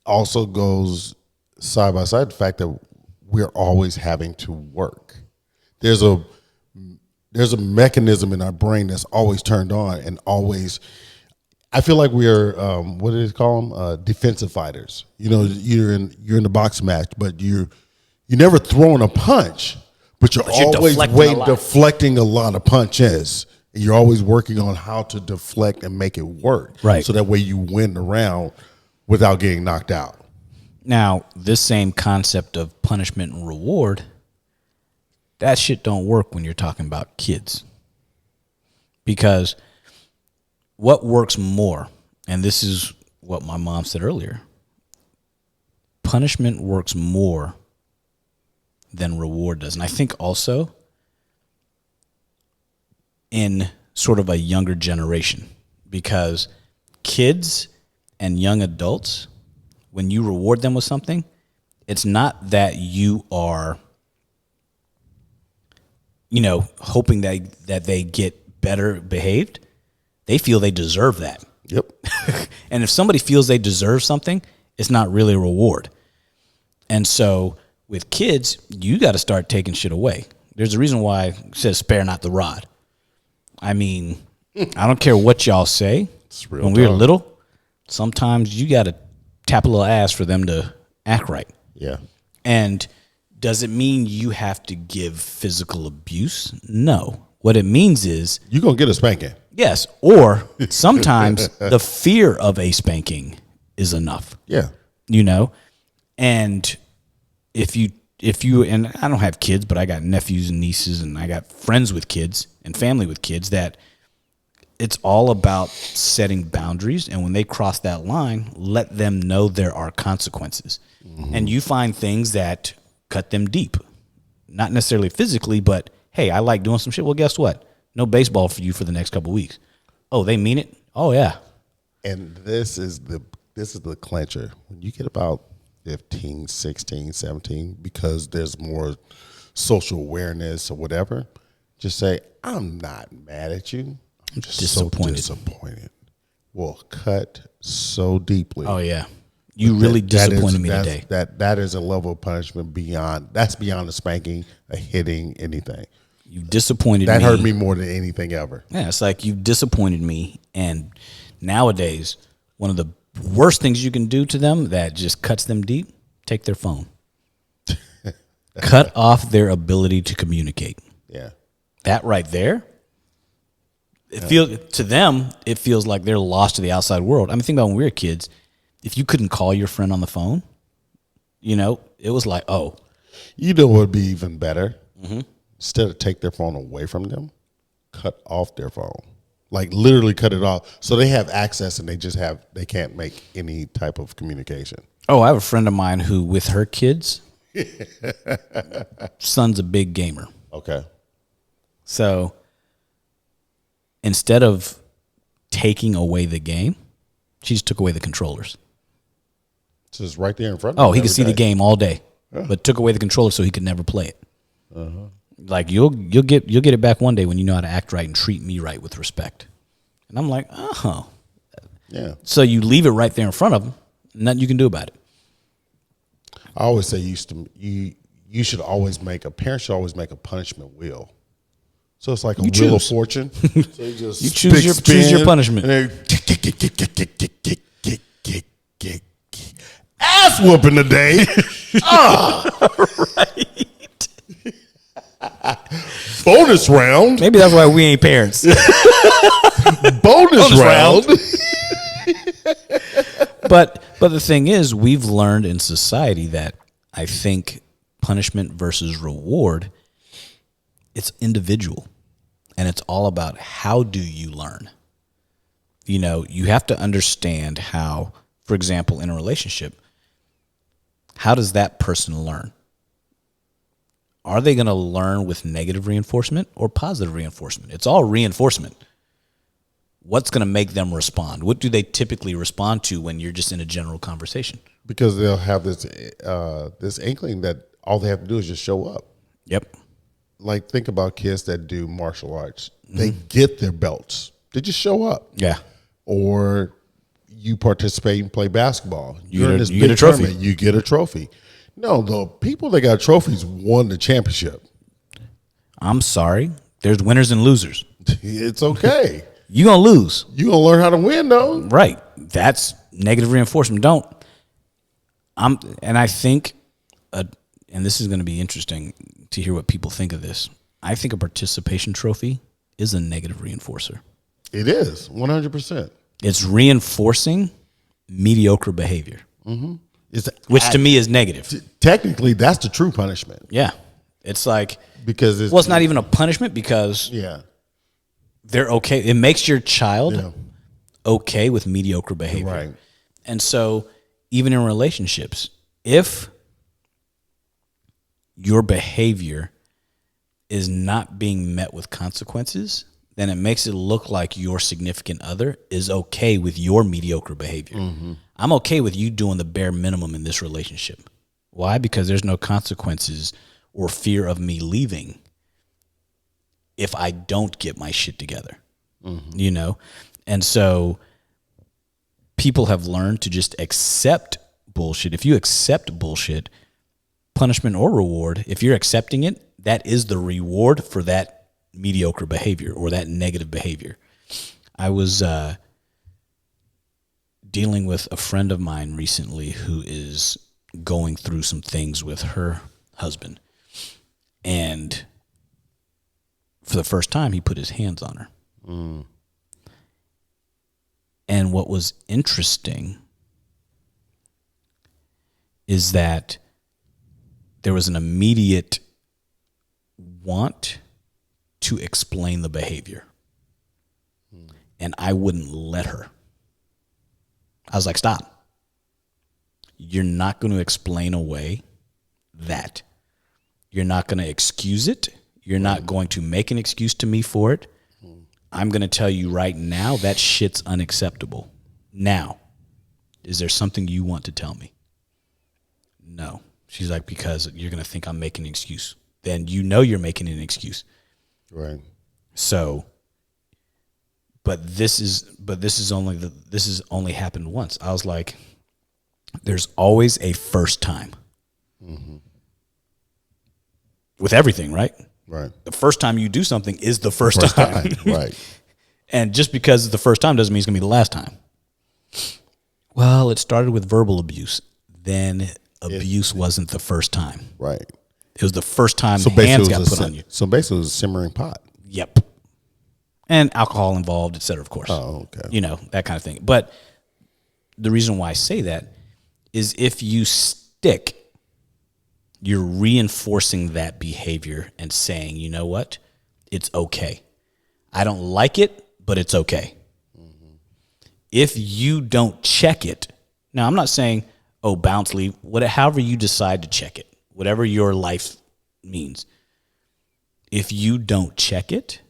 also goes side by side the fact that we're always having to work. There's a mechanism in our brain that's always turned on and always. I feel like we're what do they call them? Defensive fighters. You know, you're in the boxing match, but you're never throwing a punch, but you're always deflecting a lot of punches. And you're always working on how to deflect and make it work, right? So that way you win the round without getting knocked out. Now, this same concept of punishment and reward, that shit don't work when you're talking about kids. Because what works more, and this is what my mom said earlier, punishment works more than reward does. And I think also in sort of a younger generation, because kids and young adults, when you reward them with something, it's not that you are, hoping that they get better behaved. They feel they deserve that. Yep. And if somebody feels they deserve something, it's not really a reward. And so with kids, you got to start taking shit away. There's a reason why it says spare not the rod. I mean, I don't care what y'all say. When we were little, sometimes you got to tap a little ass for them to act right. Yeah. And does it mean you have to give physical abuse? No. What it means is you're going to get a spanking. Yes. Or sometimes the fear of a spanking is enough. Yeah. And if you, and I don't have kids, but I got nephews and nieces and I got friends with kids and family with kids, that it's all about setting boundaries. And when they cross that line, let them know there are consequences. Mm-hmm. And you find things that cut them deep, not necessarily physically, but hey, I like doing some shit. Well, guess what? No baseball for you for the next couple of weeks. Oh, they mean it? Oh, yeah. And this is the clincher. When you get about 15, 16, 17, because there's more social awareness or whatever, just say, I'm not mad at you. I'm just so disappointed. Well, cut so deeply. Oh, yeah. You really disappointed me today. That is a level of punishment beyond the spanking, a hitting, anything. You disappointed me. That hurt me more than anything ever. Yeah, it's like you disappointed me. And nowadays, one of the worst things you can do to them that just cuts them deep, take their phone. Cut off their ability to communicate. Yeah. That right there, to them, it feels like they're lost to the outside world. I mean, think about when we were kids. If you couldn't call your friend on the phone, it was like, oh. You know what would be even better? Mm-hmm. Instead of take their phone away from them, cut off their phone. Like literally cut it off so they have access and they can't make any type of communication. Oh, I have a friend of mine who, with her kids, son's a big gamer. Okay. So instead of taking away the game, she just took away the controllers. So it's right there in front of him. Oh, he could see the game all day, but took away the controller so he could never play it. Like you'll get it back one day when you know how to act right and treat me right with respect. And I'm like, oh, yeah. So you leave it right there in front of him. Nothing you can do about it. I always say you should always make a parent should always make a punishment wheel. So it's like a wheel of fortune. So you just choose your punishment. And then ass whooping today. Right. Bonus round. Maybe that's why we ain't parents. Bonus round. But the thing is, we've learned in society that I think punishment versus reward, it's individual. And it's all about how do you learn. You know, you have to understand how, for example, in a relationship, how does that person learn? Are they going to learn with negative reinforcement or positive reinforcement? It's all reinforcement. What's going to make them respond? What do they typically respond to when you're just in a general conversation? Because they'll have this inkling that all they have to do is just show up. Yep. Like, think about kids that do martial arts. They get their belts. They just show up. Yeah. Or you participate and play basketball. You get a trophy. You get a trophy. No, the people that got trophies won the championship. I'm sorry. There's winners and losers. It's okay. You're going to lose. You're going to learn how to win, though. Right. That's negative reinforcement. And I think, and this is going to be interesting to hear what people think of this. I think a participation trophy is a negative reinforcer. It is 100%. It's reinforcing mediocre behavior, which to me is negative. Technically, that's the true punishment. Yeah, it's like because it's not even a punishment because they're okay. It makes your child okay with mediocre behavior, right? And so, even in relationships, if your behavior is not being met with consequences, then it makes it look like your significant other is okay with your mediocre behavior. I'm okay with you doing the bare minimum in this relationship. Why? Because there's no consequences or fear of me leaving if I don't get my shit together, you know? And so people have learned to just accept bullshit. If you accept bullshit, punishment or reward, if you're accepting it, that is the reward for that mediocre behavior or that negative behavior. I was dealing with a friend of mine recently who is going through some things with her husband. And for the first time, he put his hands on her. And what was interesting is that there was an immediate want to explain the behavior. And I wouldn't let her. I was like, stop. You're not going to explain away that. You're not going to excuse it. You're not going to make an excuse to me for it. I'm going to tell you right now that shit's unacceptable. Now, is there something you want to tell me? No. She's like, because you're going to think I'm making an excuse. Then you know you're making an excuse. Right. So, this is only happened once. I was like, there's always a first time. With everything, right? Right. The first time you do something is the first time. Right. And just because it's the first time doesn't mean it's going to be the last time. Well, it started with verbal abuse. Then abuse wasn't the first time. Right. It was the first time hands got put on you. So basically it was a simmering pot. Yep. And alcohol involved, et cetera, of course. Oh, okay. You know, that kind of thing. But the reason why I say that is if you stick, you're reinforcing that behavior and saying, you know what? It's okay. I don't like it, but it's okay. If you don't check it, now I'm not saying, oh, bounce, leave, however you decide to check it, whatever your life means. If you don't check it,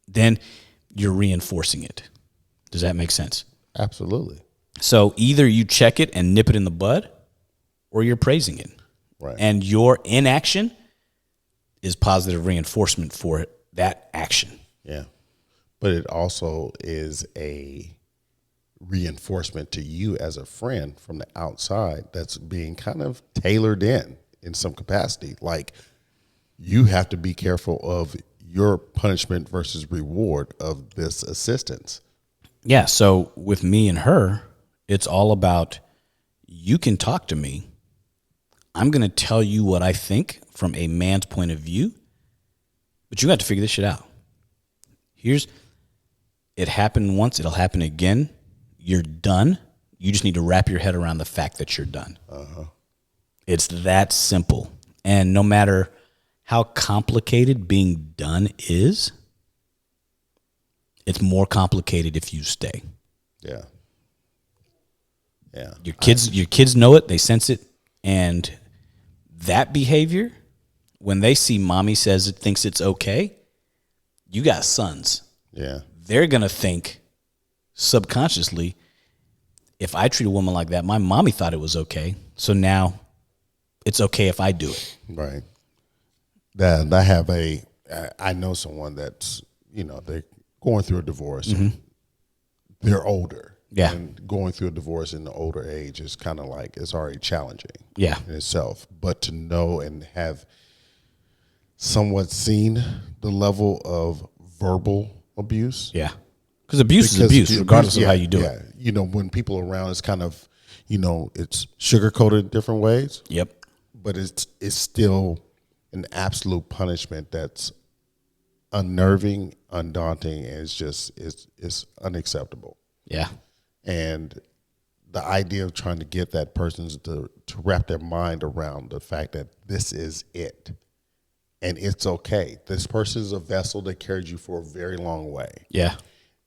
then you're reinforcing it. Does that make sense? Absolutely. So either you check it and nip it in the bud, or you're praising it. Right. And your inaction is positive reinforcement for that action. Yeah. But it also is a reinforcement to you as a friend from the outside that's being kind of tailored in some capacity. Like, you have to be careful of your punishment versus reward of this assistance. Yeah. So with me and her, it's all about, you can talk to me. I'm going to tell you what I think from a man's point of view, but you got to figure this shit out. It happened once, it'll happen again. You're done. You just need to wrap your head around the fact that you're done. Uh-huh. It's that simple. And no matter how complicated being done is, it's more complicated if you stay. Yeah. Yeah. Your kids know it, they sense it, and that behavior, when they see mommy says it, thinks it's okay, you got sons. Yeah. They're going to think subconsciously, if I treat a woman like that, my mommy thought it was okay, so now it's okay if I do it. Right. I know someone that's, they're going through a divorce. Mm-hmm. They're older. Yeah. And going through a divorce in the older age is kind of like, it's already challenging. Yeah. In itself. But to know and have somewhat seen the level of verbal abuse. Yeah. Because abuse is abuse, regardless of how you do it. When people are around, it's kind of, it's sugar-coated in different ways. Yep. But it's still an absolute punishment that's unnerving, undaunting, and it's unacceptable. Yeah. And the idea of trying to get that person to wrap their mind around the fact that this is it. And it's okay. This person is a vessel that carried you for a very long way. Yeah.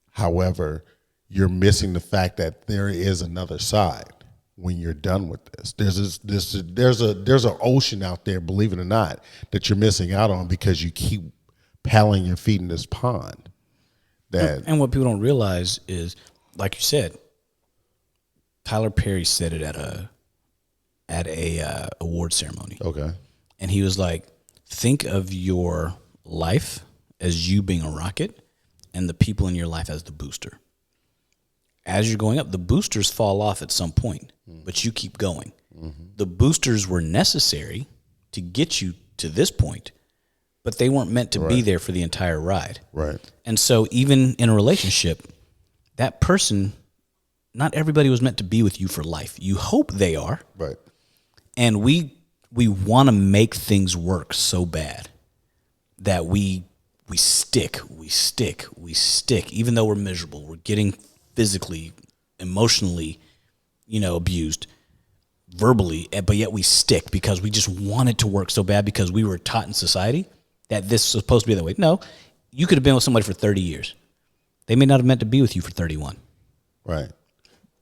However, you're missing the fact that there is another side when you're done with this. There's an ocean out there, believe it or not, that you're missing out on because you keep paddling your feet in this pond. And what people don't realize is, like you said, Tyler Perry said it at a award ceremony. Okay. And he was like, think of your life as you being a rocket and the people in your life as the booster. As you're going up, the boosters fall off at some point, but you keep going. Mm-hmm. The boosters were necessary to get you to this point, but they weren't meant to be there for the entire ride. Right. And so even in a relationship, that person, not everybody was meant to be with you for life. You hope they are. Right. And we want to make things work so bad that we stick, even though we're miserable. We're getting physically, emotionally, abused, verbally, but yet we stick because we just want it to work so bad because we were taught in society that this is supposed to be that way. No, you could have been with somebody for 30 years. They may not have meant to be with you for 31. Right.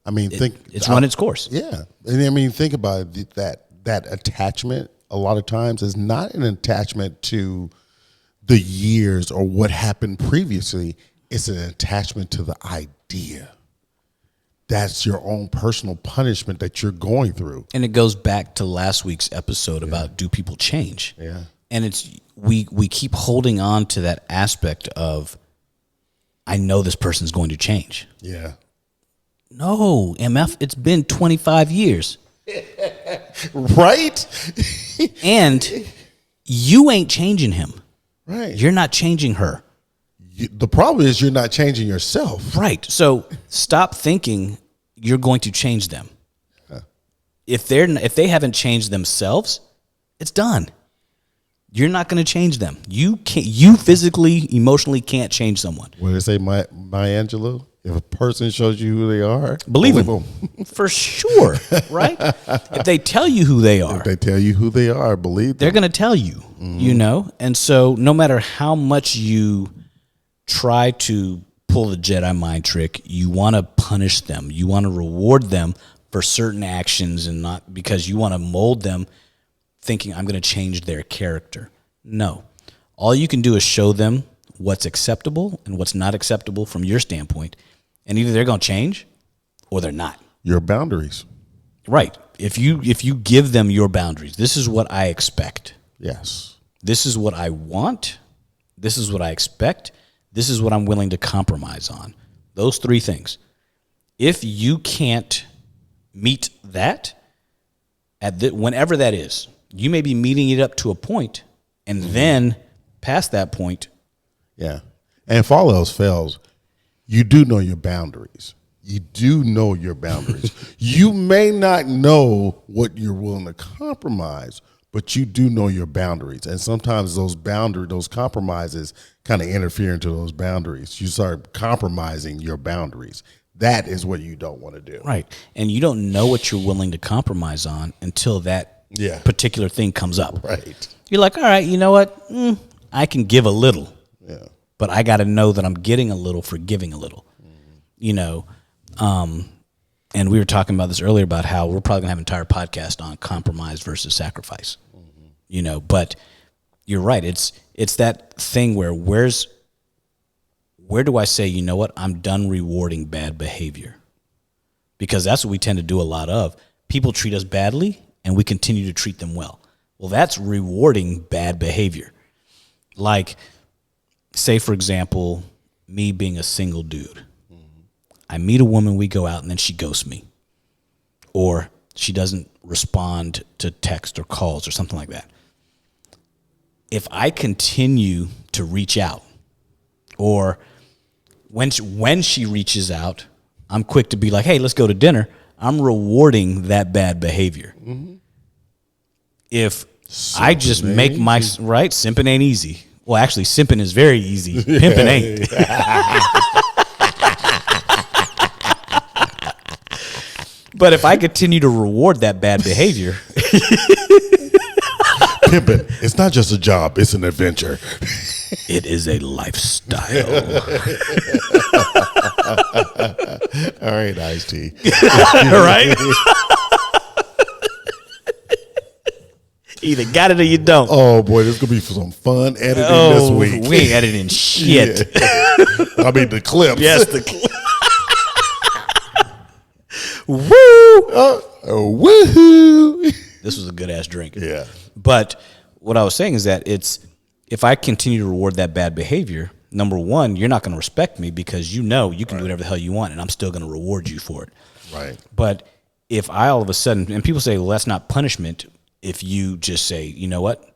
I mean, it's run its course. Yeah. And I mean, think about it, that attachment a lot of times is not an attachment to the years or what happened previously. It's an attachment to the idea. That's your own personal punishment that you're going through. And it goes back to last week's episode about, do people change? Yeah. And it's we keep holding on to that aspect of, I know this person's going to change. Yeah. No, MF, it's been 25 years. Right? And you ain't changing him. Right. You're not changing her. The problem is you're not changing yourself. Right. So stop thinking you're going to change them. Huh. If they haven't changed themselves, it's done. You're not going to change them. You physically, emotionally can't change someone. What did they say, Maya Angelou? If a person shows you who they are, believe them. For sure, right? If they tell you who they are. If they tell you who they are, believe them. They're going to tell you, And so no matter how much you try to pull the Jedi mind trick, you want to punish them. You want to reward them for certain actions and not because you want to mold them thinking I'm going to change their character. No. All you can do is show them what's acceptable and what's not acceptable from your standpoint. And either they're going to change or they're not. your boundaries. Right. If you give them your boundaries, this is what I expect. Yes. This is what I want. This is what I expect. This is what I'm willing to compromise on. Those three things. If you can't meet that, whenever that is, you may be meeting it up to a point, and then past that point. Yeah. And if all else fails, you do know your boundaries. You do know your boundaries. You may not know what you're willing to compromise, but you do know your boundaries. And sometimes those compromises kind of interfere into those boundaries. You start compromising your boundaries. That is what you don't want to do. Right. And you don't know what you're willing to compromise on until that particular thing comes up. Right. You're like, all right, you know what? I can give a little. Yeah. But I got to know that I'm getting a little for giving a little. You know, and we were talking about this earlier about how we're probably going to have an entire podcast on compromise versus sacrifice. You know, but you're right. It's that thing where do I say, you know what, I'm done rewarding bad behavior? Because that's what we tend to do a lot of. People treat us badly and we continue to treat them well. Well, that's rewarding bad behavior. Like, say, for example, me being a single dude. I meet a woman, we go out, and then she ghosts me. Or she doesn't respond to text or calls or something like that. If I continue to reach out, or when she reaches out, I'm quick to be like, hey, let's go to dinner. I'm rewarding that bad behavior. If I just make simping ain't easy. Well, actually, simping is very easy. Pimping ain't. But if I continue to reward that bad behavior. Pimping, it's not just a job, it's an adventure. It is a lifestyle. All right, Ice-T. Right? Either got it or you don't. Oh, boy, there's going to be some fun editing this week. We ain't editing shit. Yeah. I mean, the clips. Yes, the clips. Woo! Woohoo! This was a good-ass drink. Yeah. But what I was saying is that if I continue to reward that bad behavior, number one, you're not going to respect me because you know you can do whatever the hell you want, and I'm still going to reward you for it. Right. But if I all of a sudden, and people say, well, that's not punishment, if you just say, you know what,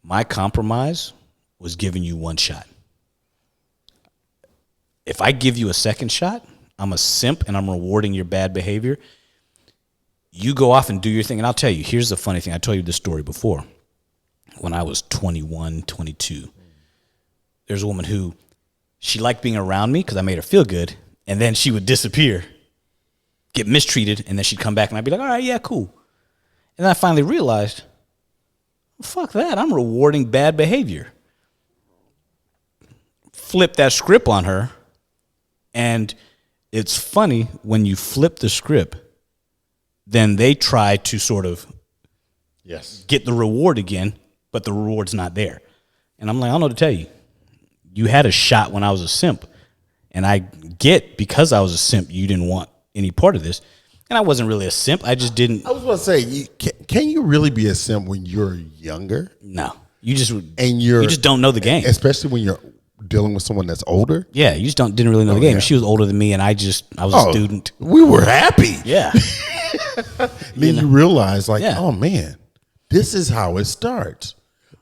my compromise was giving you one shot. If I give you a second shot, I'm a simp and I'm rewarding your bad behavior. You go off and do your thing. And I'll tell you, here's the funny thing. I told you this story before. When I was 21, 22, there's a woman who, she liked being around me because I made her feel good. And then she would disappear, get mistreated. And then she'd come back and I'd be like, all right, yeah, cool. And then I finally realized, well, fuck that. I'm rewarding bad behavior. Flip that script on her. And it's funny when you flip the script, then they try to sort of get the reward again, but the reward's not there. And I'm like, I don't know what to tell you. You had a shot when I was a simp. And I get, because I was a simp, you didn't want any part of this. And I wasn't really a simp. I just didn't. I was going to say, can you really be a simp when you're younger? No. You just don't know the game. Especially when you're dealing with someone that's older. Yeah, you just didn't really know the game. Yeah. She was older than me, and I was a student. We were happy. Yeah. Then you realize, like, oh man, this is how it starts.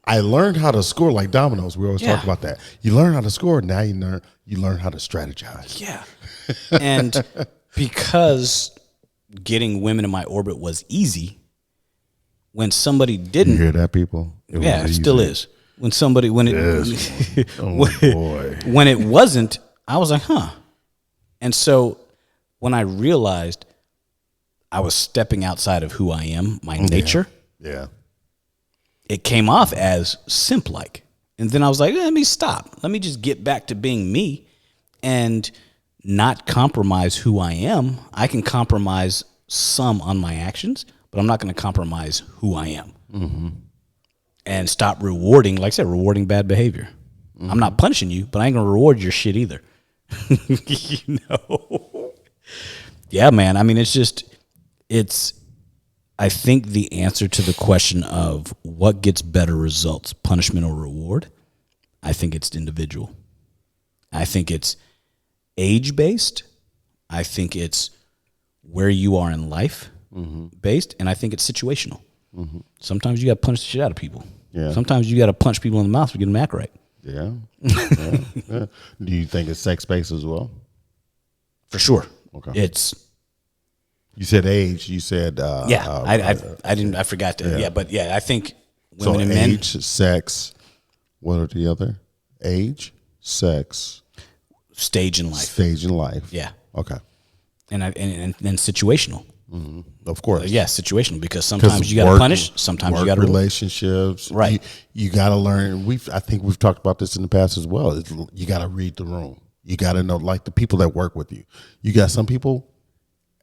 I learned how to score like dominoes. We always talk about that. You learn how to score. Now you learn how to strategize. Yeah. And because getting women in my orbit was easy, when somebody didn't, you hear that, people? It still is. When it when it wasn't, I was like, huh. And so when I realized I was stepping outside of who I am, my nature, it came off as simp-like. And then I was like, let me stop. Let me just get back to being me and not compromise who I am. I can compromise some on my actions, but I'm not going to compromise who I am. Mm-hmm. And stop rewarding, like I said, rewarding bad behavior. Mm-hmm. I'm not punishing you, but I ain't going to reward your shit either. You know? Yeah, man. I mean, I think the answer to the question of what gets better results, punishment or reward, I think it's individual. I think it's age-based. I think it's where you are in life based, and I think it's situational. Sometimes you got to punch the shit out of people. Yeah. Sometimes you got to punch people in the mouth to get them to act right. Yeah. Yeah. Do you think it's sex-based as well? For sure. Okay. You said age. You said I forgot to. Yeah, but yeah, I think women and men. Age, sex. What are the other? Age, sex, stage in life. Stage in life. Yeah. Okay. And situational. Of course. Yeah, situational, because sometimes you got to punish, sometimes you got to relationships. Right. You got to learn. I think we've talked about this in the past as well. You got to read the room. You got to know, like, the people that work with you. You got some people,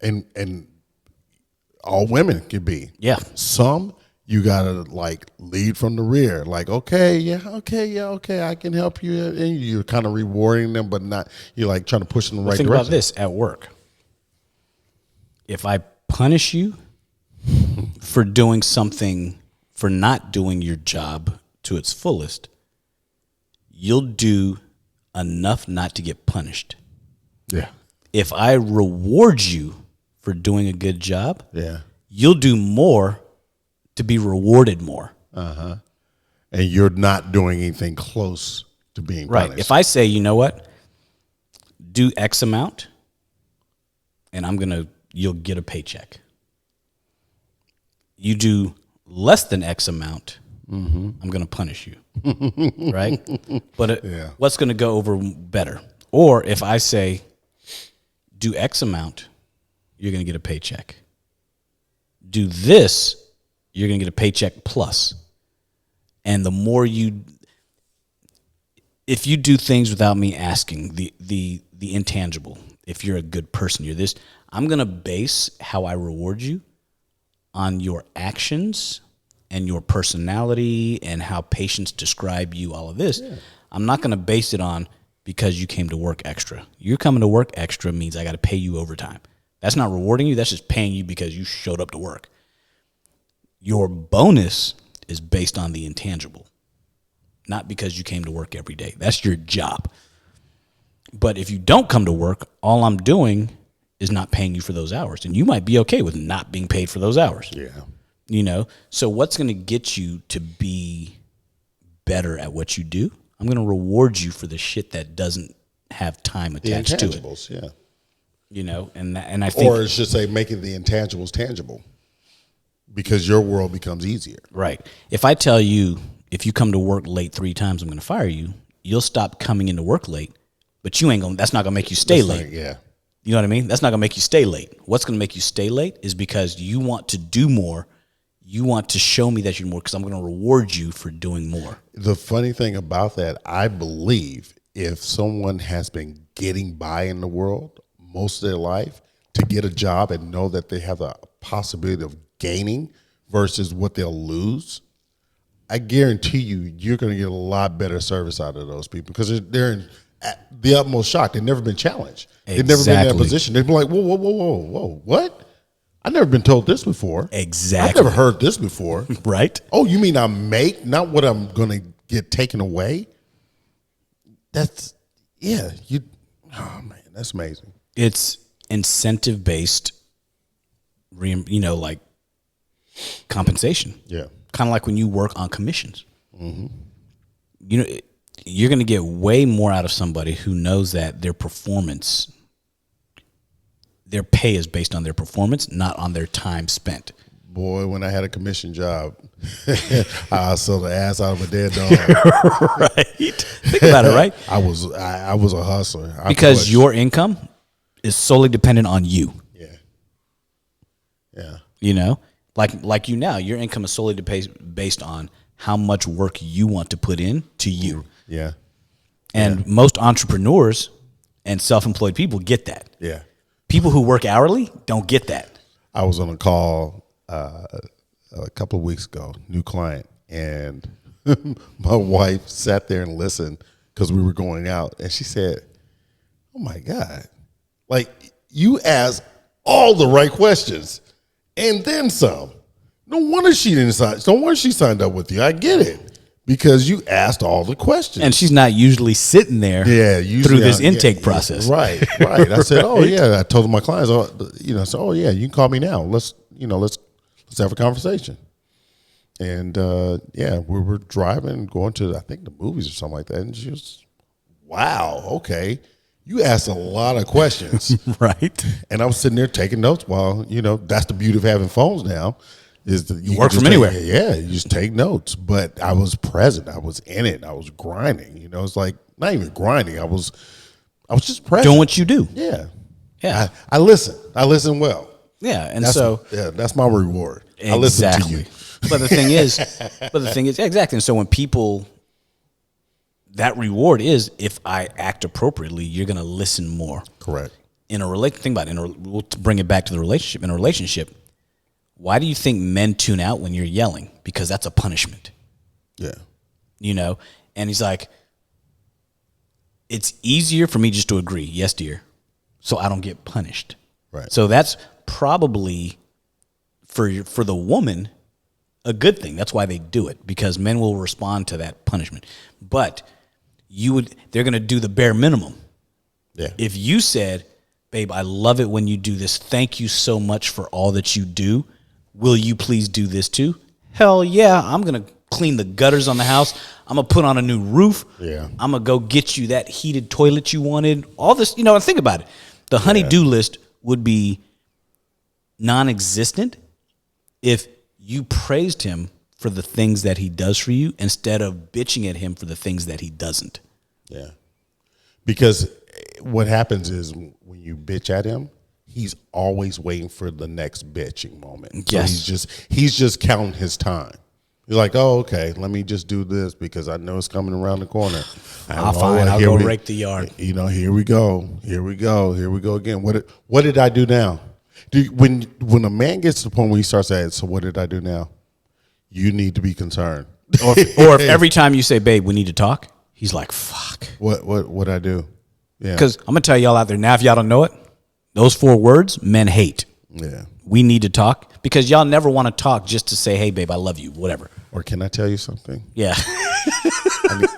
and all women can be. Yeah. Some you got to, like, lead from the rear. Like, okay, I can help you. And you're kind of rewarding them, but not, you're like trying to push them in the right think direction. Think about this at work. If I punish you for doing something, for not doing your job to its fullest, you'll do enough not to get punished. Yeah. If I reward you for doing a good job, yeah, you'll do more to be rewarded more. And you're not doing anything close to being right. punished. If I say, you know what, do X amount, and you'll get a paycheck. You do less than X amount, I'm going to punish you. Right? But what's going to go over better? Or if I say, do X amount, you're going to get a paycheck. Do this, you're going to get a paycheck plus. And the more if you do things without me asking, the intangible, if you're a good person, you're this, I'm going to base how I reward you on your actions and your personality and how patients describe you, all of this. Yeah. I'm not going to base it on because you came to work extra. You're coming to work extra means I got to pay you overtime. That's not rewarding you. That's just paying you because you showed up to work. Your bonus is based on the intangible, not because you came to work every day. That's your job. But if you don't come to work, all I'm doing is not paying you for those hours. And you might be okay with not being paid for those hours. Yeah. You know? So what's going to get you to be better at what you do? I'm going to reward you for the shit that doesn't have time attached to it. The intangibles, yeah. You know, and I think, or it should say making the intangibles tangible, because your world becomes easier. Right. If I tell you, if you come to work late 3 times, I'm going to fire you, you'll stop coming into work late, but that's not going to make you stay late. Yeah. You know what I mean? That's not going to make you stay late. What's going to make you stay late is because you want to do more. You want to show me that you're more, because I'm going to reward you for doing more. The funny thing about that, I believe if someone has been getting by in the world most of their life, to get a job and know that they have a possibility of gaining versus what they'll lose, I guarantee you're going to get a lot better service out of those people, because they're in the utmost shock. They've never been challenged. They've never been in that position. They've been like, whoa, what? I've never been told this before. Exactly. I've never heard this before. Right. Oh, you mean I make, not what I'm going to get taken away? That's, oh man, that's amazing. It's incentive-based, like compensation. Yeah. Kind of like when you work on commissions. Mm-hmm. You're going to get way more out of somebody who knows that their performance, their pay is based on their performance, not on their time spent. Boy, when I had a commission job, I sold the ass out of a dead dog. Right. Think about it, right? I was a hustler. Because your income is solely dependent on you. Yeah. Like you now, your income is solely based on how much work you want to put in to you. Yeah. And most entrepreneurs and self-employed people get that. Yeah. People who work hourly don't get that. I was on a call a couple of weeks ago, new client, and my wife sat there and listened because we were going out, and she said, "Oh my God, like you ask all the right questions, and then some. No wonder she didn't sign. No wonder she signed up with you. I get it because you asked all the questions, and she's not usually sitting there. Through this intake process. Right. I said, oh yeah. I told my clients, so yeah, you can call me now. Let's have a conversation. And we were driving, going to I think the movies or something like that, and she was, wow, okay. You asked a lot of questions. Right. And I was sitting there taking notes while, that's the beauty of having phones now is that you work from anywhere. You just take notes. But I was present. I was in it. I was grinding. It's like not even grinding. I was just present. Doing what you do. Yeah. Yeah. I listen. I listen well. Yeah. And that's my reward. Exactly. I listen to you. But the thing is, exactly. And so when people, that reward is if I act appropriately, you're going to listen more. Correct. We'll bring it back to the relationship. In a relationship, why do you think men tune out when you're yelling? Because that's a punishment. Yeah. And he's like, it's easier for me just to agree, yes, dear, so I don't get punished. Right. So that's probably for the woman a good thing. That's why they do it, because men will respond to that punishment. But they're going to do the bare minimum. Yeah. If you said, babe, I love it when you do this. Thank you so much for all that you do. Will you please do this too? Hell yeah. I'm going to clean the gutters on the house. I'm going to put on a new roof. Yeah. I'm going to go get you that heated toilet you wanted. All this, and think about it. The honey-do list would be non-existent if you praised him for the things that he does for you instead of bitching at him for the things that he doesn't. Yeah. Because what happens is when you bitch at him, he's always waiting for the next bitching moment. Yes. So he's just counting his time. He's like, oh, okay, let me just do this because I know it's coming around the corner. I'll go rake the yard. Here we go. Here we go again. What did I do now? When a man gets to the point where he starts saying, so what did I do now? You need to be concerned. Or if every time you say, babe, we need to talk, he's like, fuck. What I do? Yeah. Because I'm going to tell y'all out there now, if y'all don't know it, those 4 words, men hate. Yeah. We need to talk, because y'all never want to talk just to say, hey, babe, I love you, whatever. Or can I tell you something? Yeah.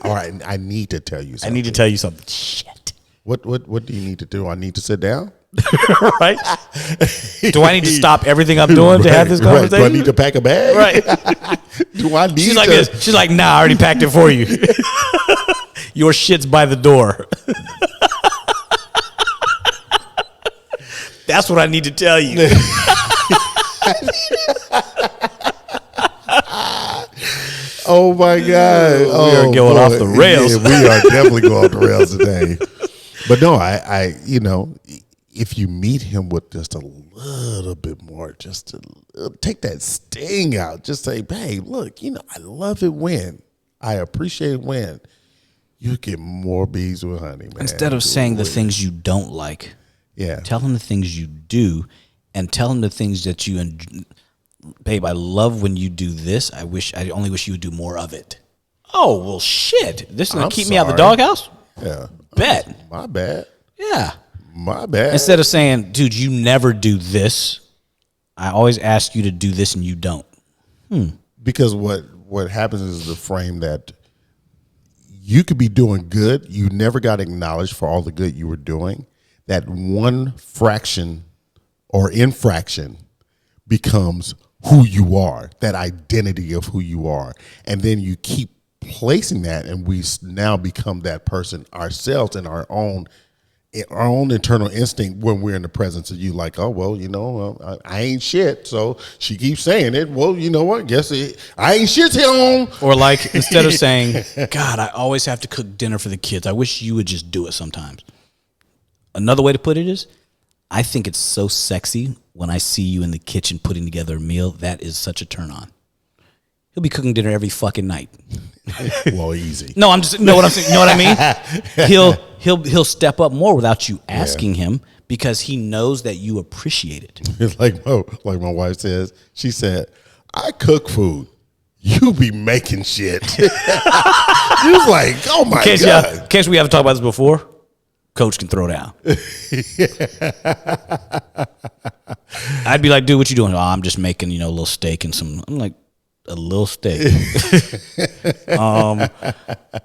I need to tell you something. I need to tell you something. Shit. What do you need to do? I need to sit down? Right? Do I need to stop everything I'm doing to have this conversation? Right. Do I need to pack a bag? Right. Do I need She's like this. She's like, nah, I already packed it for you. Your shit's by the door. That's what I need to tell you. Oh my God. We are going off the rails. Yeah, we are definitely going off the rails today. But no, I if you meet him with just a little bit more, just to take that sting out, just say, hey, look, I love it when, I appreciate it when you get more bees with honey, man. Instead of saying the things you don't like, tell him the things you do, and tell him the things that you enjoy. Babe, I love when you do this. I only wish you would do more of it. Oh, well, shit. This is going to keep me out of the doghouse? Yeah. Bet. My bad. Yeah. My bad. Instead of saying, dude, you never do this, I always ask you to do this and you don't. Because what happens is the frame that you could be doing good. You never got acknowledged for all the good you were doing. That one fraction or infraction becomes who you are, that identity of who you are. And then you keep placing that, and we now become that person ourselves in our own internal instinct when we're in the presence of you. Like, oh, well, I ain't shit. So she keeps saying it. Well, you know what? I ain't shit him. Or like, instead of saying, God, I always have to cook dinner for the kids, I wish you would just do it sometimes. Another way to put it is, I think it's so sexy when I see you in the kitchen putting together a meal. That is such a turn on. He'll be cooking dinner every fucking night. Well, easy. No, I'm just know what I'm saying. You know what I mean? He'll step up more without you asking him, because he knows that you appreciate it. It's like my wife says. She said, "I cook food. You be making shit." He was like, "Oh my God!" In case we haven't talked about this before, Coach can throw down. I'd be like, dude, what you doing? Oh, I'm just making, a little steak and some. I'm like, a little steak. All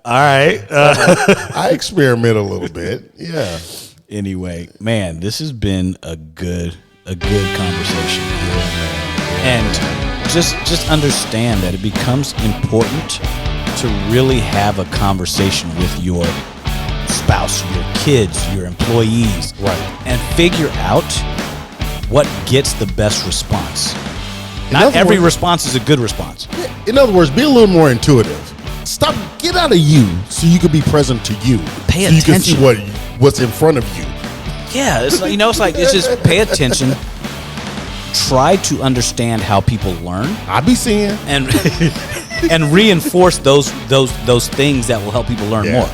right. I experiment a little bit. Yeah. Anyway, man, this has been a good conversation. And just understand that it becomes important to really have a conversation with your spouse, your kids, your employees, right, and figure out what gets the best response. Not every response is a good response. In other words, be a little more intuitive. Get out of you so you can be present to you. Pay so attention. You can see what's in front of you. Yeah, it's just pay attention. Try to understand how people learn. I be seeing and reinforce those things that will help people learn more.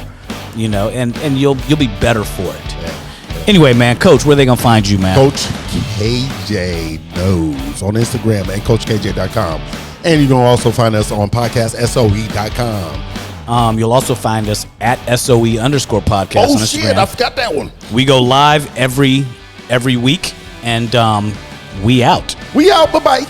And you'll be better for it. Yeah. Anyway, man, Coach, where are they gonna find you, man? Coach KJ Knows on Instagram and CoachKJ.com. And you can also find us on podcastsoe.com. You'll also find us at SOE_podcast on Instagram. Oh shit, I forgot that one. We go live every week, and we out. We out. Bye-bye.